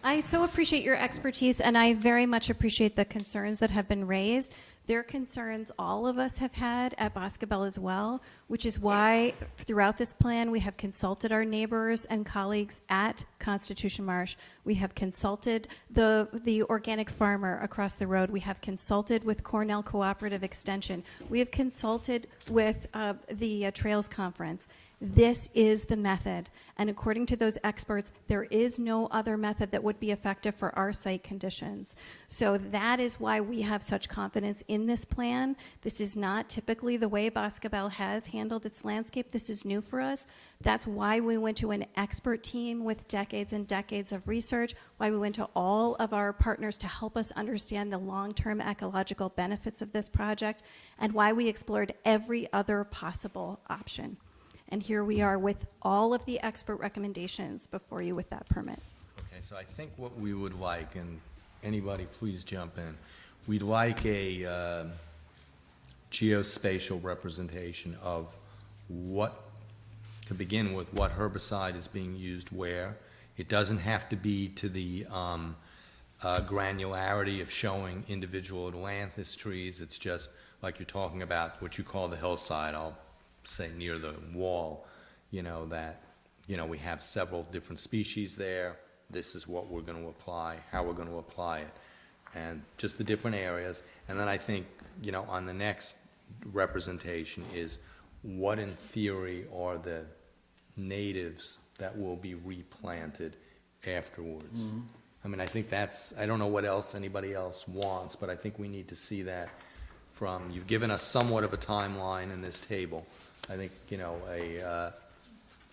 I so appreciate your expertise, and I very much appreciate the concerns that have been raised. They're concerns all of us have had at Boscobel as well, which is why throughout this plan we have consulted our neighbors and colleagues at Constitution Marsh. We have consulted the organic farmer across the road. We have consulted with Cornell Cooperative Extension. We have consulted with the Trails Conference. This is the method, and according to those experts, there is no other method that would be effective for our site conditions. So that is why we have such confidence in this plan. This is not typically the way Boscobel has handled its landscape. This is new for us. That's why we went to an expert team with decades and decades of research, why we went to all of our partners to help us understand the long-term ecological benefits of this project, and why we explored every other possible option. And here we are with all of the expert recommendations before you with that permit. Okay, so I think what we would like, and anybody please jump in, we'd like a geospatial representation of to begin with, what herbicide is being used where. It doesn't have to be to the granularity of showing individual Atlantis trees. It's just like you're talking about what you call the hillside. I'll say near the wall, we have several different species there. This is what we're going to apply, how we're going to apply it, and just the different areas. And then I think, on the next representation is what in theory are the natives that will be replanted afterwards. I mean, I think I don't know what else anybody else wants, but I think we need to see that you've given us somewhat of a timeline in this table. I think, a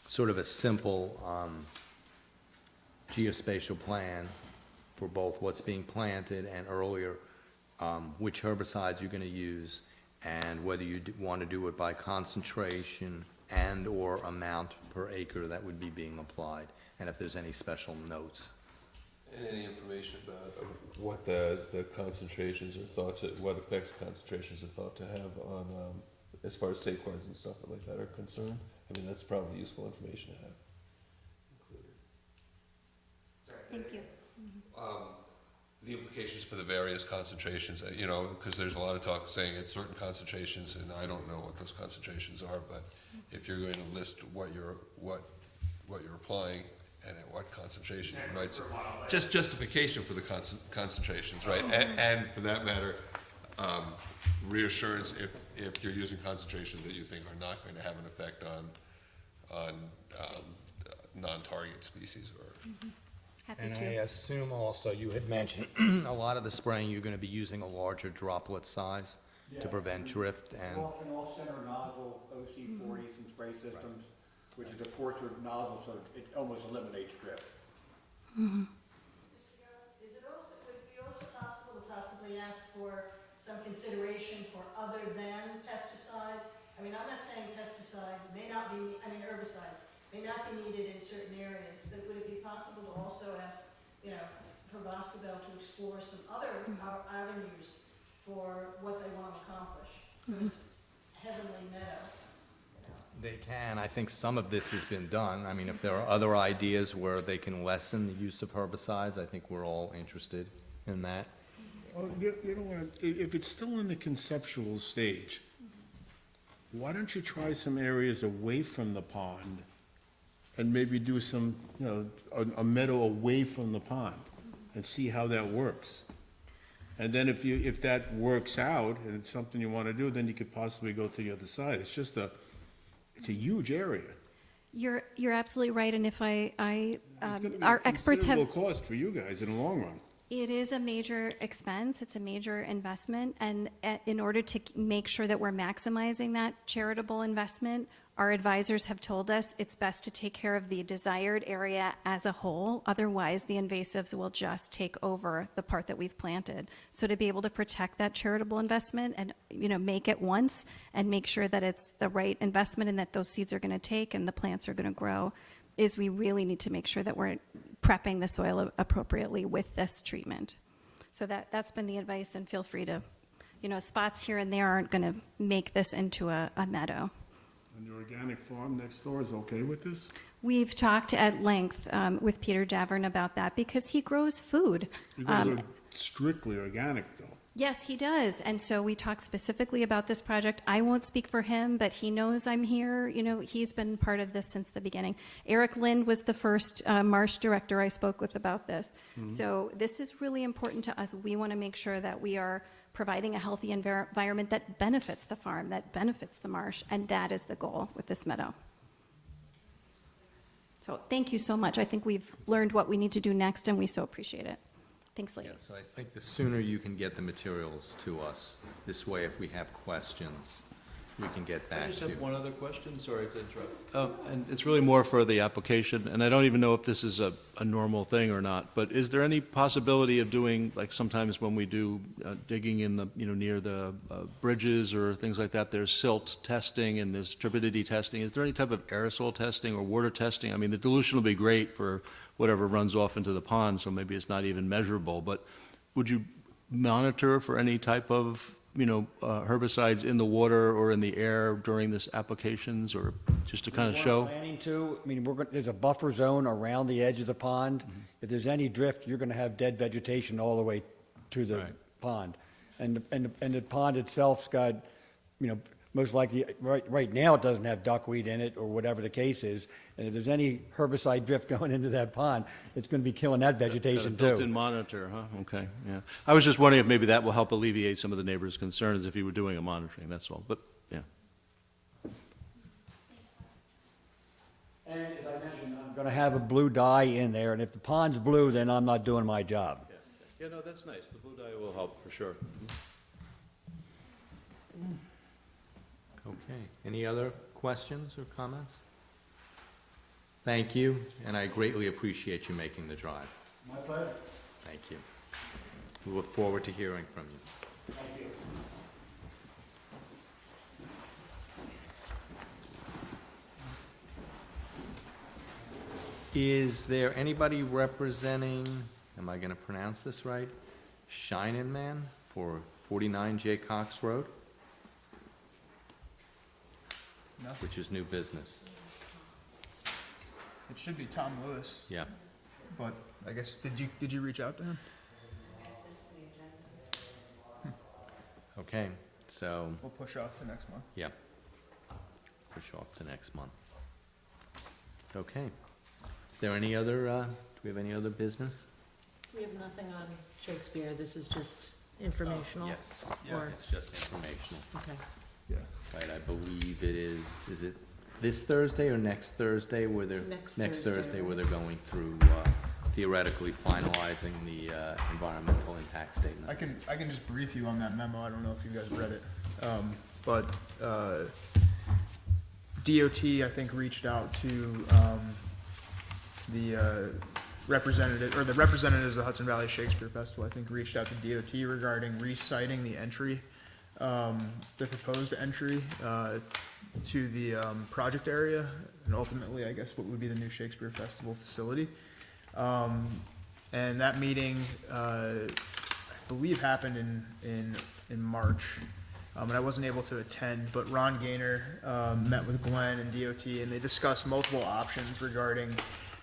sort of a simple geospatial plan for both what's being planted and earlier, which herbicides you're going to use, and whether you want to do it by concentration and or amount per acre that would be being applied, and if there's any special notes. And any information about what the concentrations are thought to, what effects concentrations are thought to have on, as far as safeguards and stuff like that are concerned? I mean, that's probably useful information to have included. Thank you. The implications for the various concentrations, because there's a lot of talk saying at certain concentrations, and I don't know what those concentrations are, but if you're going to list what you're applying and at what concentration, you might say, just justification for the concentrations, right? And for that matter, reassurance if you're using concentrations that you think are not going to have an effect on non-target species or. Happy And to. I assume also, you had mentioned, a lot of the spraying, you're going to be using a larger droplet size to prevent drift and. An all-center nozzle, OC40s and spray systems, which is a portrait nozzle, so it almost eliminates drift. Is it also, would it be also possible to possibly ask for some consideration for other than pesticide? I mean, I'm not saying pesticide may not be, herbicides may not be needed in certain areas, but would it be possible to also ask, for Boscobel to explore some other avenues for what they want to accomplish? For this heavenly meadow, They can. I think some of this has been done. I mean, if there are other ideas where they can lessen the use of herbicides, I think we're all interested in that. Well, you know what, if it's still in the conceptual stage, why don't you try some areas away from the pond and maybe do some, you know, a meadow away from the pond and see how that works? And then if that works out and it's something you want to do, then you could possibly go to the other side. It's just it's a huge area. You're absolutely right, and if It's gonna be our a experts have. considerable cost for you guys in the long run. It is a major expense, it's a major investment, and in order to make sure that we're maximizing that charitable investment, our advisors have told us it's best to take care of the desired area as a whole, otherwise the invasives will just take over the part that we've planted. So to be able to protect that charitable investment and, you know, make it once and make sure that it's the right investment and that those seeds are gonna take and the plants are gonna grow, is we really need to make sure that we're prepping the soil appropriately with this treatment. So that's been the advice, and feel free to, you know, spots here and there aren't going to make this into a meadow. And the organic farm next door is okay with this? We've talked at length with Peter Davern about that because he grows food. You guys are strictly organic, though. Yes, he does. And so we talked specifically about this project. I won't speak for him, but he knows I'm here. You know, he's been part of this since the beginning. Eric Lind was the first marsh director I spoke with about this. So this is really important to us. We want to make sure that we are providing a healthy environment that benefits the farm, that benefits the marsh, and that is the goal with this meadow. So thank you so much. I think we've learned what we need to do next, and we so appreciate it. Thanks, ladies. Yes, I think the sooner you can get the materials to us, this way if we have questions, we can get back I just to you. have one other question, sorry to interrupt. And it's really more for the application, and I don't even know if this is a normal thing or not, but is there any possibility of doing, like sometimes when we do digging in the, you know, near the bridges or things like that, there's silt testing and there's turbidity testing. Is there any type of aerosol testing or water testing? I mean, the dilution will be great for whatever runs off into the pond, so maybe it's not even measurable, but would you monitor for any type of, you know, herbicides in the water or in the air during this applications, or just to kind of show? Planning to, I mean, there's a buffer zone around the edge of the pond. If there's any drift, you're gonna have dead vegetation all the way to the pond. And the pond itself's got, you know, most likely, right now, it doesn't have duckweed in it, or whatever the case is. And if there's any herbicide drift going into that pond, it's gonna be killing that vegetation Got a built-in too. monitor, huh? Okay, yeah. I was just wondering if maybe that will help alleviate some of the neighbors' concerns if you were doing a monitoring, that's all, but, yeah. And as I mentioned, I'm gonna have a blue dye in there, and if the pond's blue, then I'm not doing my job. Yeah, no, that's nice. The blue dye will help, for sure. Okay, any other questions or comments? Thank you, and I greatly appreciate you making the drive. My pleasure. Thank you. We look forward to hearing from you. Thank you. Is there anybody representing, am I going to pronounce this right? Schieneman for 49 Jaycox Road? No. Which is new business. It should be Tom Lewis, Yeah. but I guess, did you reach out to him? Okay, so, We'll push off to next month. yeah. Push off to next month. Okay. Is there any other, do we have any other business? We have nothing on Shakespeare, this is just informational? Yes, Or- it's just informational. Okay. Yeah. Right, I believe it is it this Thursday or next Thursday where they're? Next Thursday Thursday. where they're going through theoretically finalizing the environmental impact statement. I can just brief you on that memo. I don't know if you guys read it. But DOT, I think, reached out to the representative, or the representatives of the Hudson Valley Shakespeare Festival, I think, reached out to DOT regarding reciting the entry, the proposed entry to the project area, and ultimately, I guess, what would be the new Shakespeare Festival facility. And that meeting, I believe, happened in March. and I wasn't able to attend, but Ron Gaynor met with Glenn and DOT, and they discussed multiple options regarding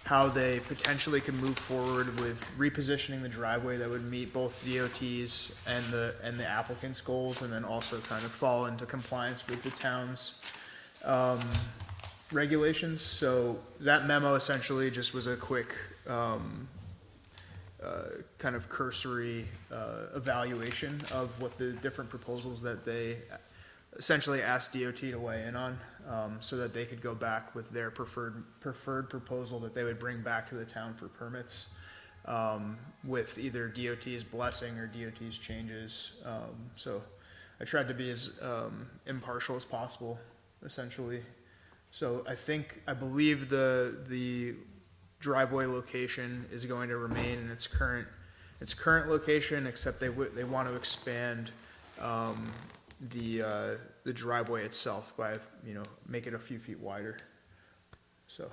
how they potentially could move forward with repositioning the driveway that would meet both DOT's and the applicant's goals, and then also kind of fall into compliance with the town's regulations. So that memo essentially just was a quick kind of cursory evaluation of what the different proposals that they essentially asked DOT to weigh in on, so that they could go back with their preferred proposal that they would bring back to the town for permits, with either DOT's blessing or DOT's changes. So I tried to be as impartial as possible, essentially. So I believe the driveway location is going to remain in its current location, except they want to expand the driveway itself by, make it a few feet wider. So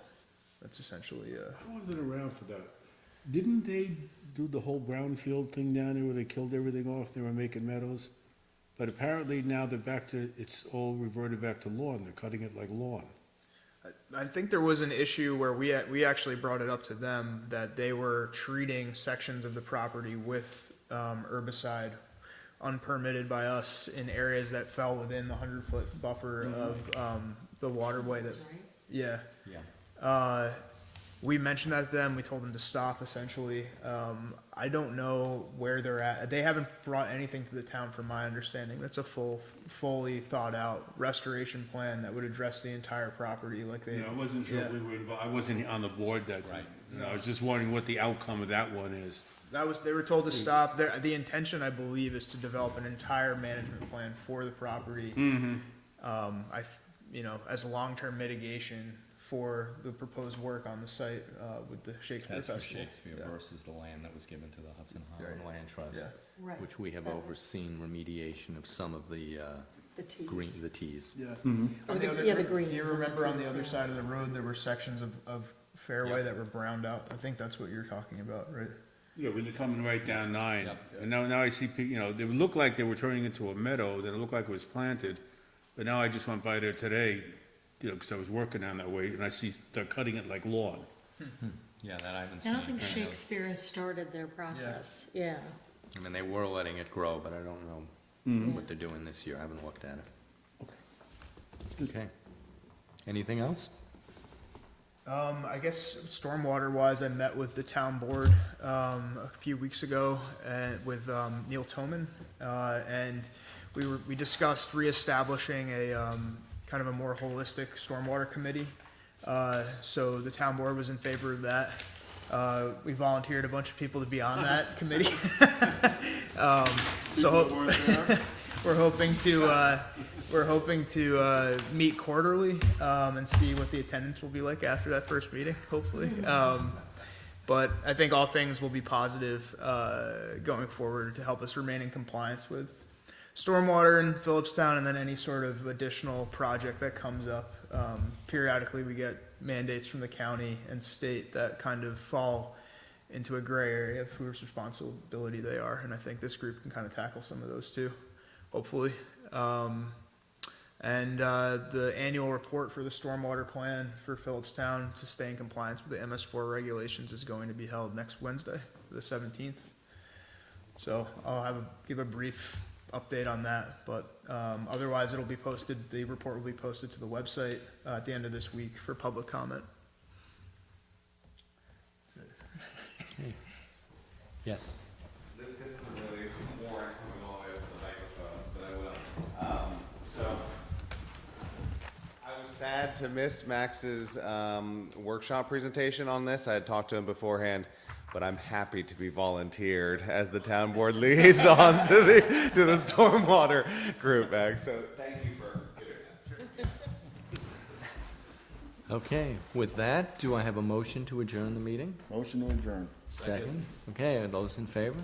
that's essentially, I wasn't around for that. Didn't they do the whole brownfield thing down there where they killed everything off? They were making meadows? But apparently now they're it's all reverted back to lawn. They're cutting it like lawn. I think there was an issue where we actually brought it up to them that they were treating sections of the property with herbicide unpermitted by us in areas that fell within the 100-foot buffer of the waterway. Yeah. We mentioned that to them. We told them to stop, essentially. I don't know where they're at. They haven't brought anything to the town, from my understanding. That's a fully thought-out restoration plan that would address the entire property. Like they. I wasn't sure if we were involved. I wasn't on the board that day. I was just wondering what the outcome of that one is. They were told to stop. The intention, I believe, is to develop an entire management plan for the property. As a long-term mitigation for the proposed work on the site with the Shakespeare That's for Festival. Shakespeare versus the land that was given to the Hudson Holland Land Trust, Yeah. Right. which we have That was- overseen remediation of some of the The tees. the tees. Yeah. Or the greens. Do you and the remember on the tees, other yeah. side of the road, there were sections of fairway Yeah. that were browned out? I think that's what you're talking about, right? Yeah, when you're coming right down 9. Yep. And now I see, they would look like they were turning into a meadow, that it looked like it was planted. But now I just went by there today, because I was working down that way, and I see they're cutting it like lawn. Yeah, that I haven't I seen. don't think Shakespeare has started their process, yeah. I mean, they were letting it grow, but I don't know what they're doing this year. I haven't looked at it. Okay. Anything else? I guess stormwater wise, I met with the town board a few weeks ago with Neil Toman, and we discussed reestablishing a kind of a more holistic stormwater committee. So the town board was in favor of that. We volunteered a bunch of people to be on that committee. We're hoping to meet quarterly and see what the attendance will be like after that first meeting, hopefully. But I think all things will be positive going forward to help us remain in compliance with stormwater in Philipstown, and then any sort of additional project that comes up. Periodically, we get mandates from the county and state that kind of fall into a gray area of whose responsibility they are, and I think this group can kind of tackle some of those too, hopefully. And the annual report for the stormwater plan for Philipstown to stay in compliance with the MS4 regulations is going to be held next Wednesday, the 17th. So I'll give a brief update on that, but otherwise it'll be posted, the report will be posted to the website at the end of this week for public comment. Yes. This isn't really boring coming all the way up to the microphone, but I will. So, I was sad to miss Max's workshop presentation on this. I had talked to him beforehand, but I'm happy to be volunteered as the town board liaison to the stormwater group, Max. So, thank you for doing that. Okay, with that, do I have a motion to adjourn the meeting? Motion to adjourn. Second? Okay, are those in favor?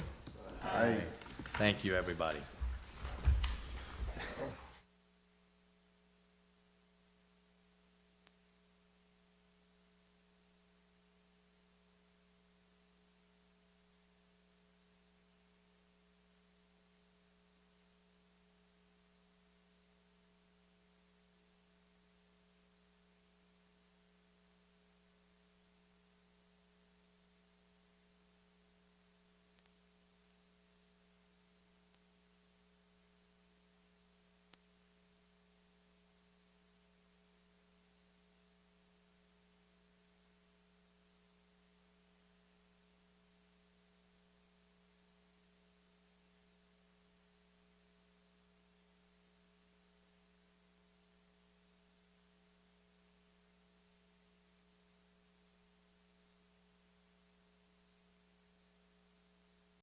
Aye. Thank you, everybody.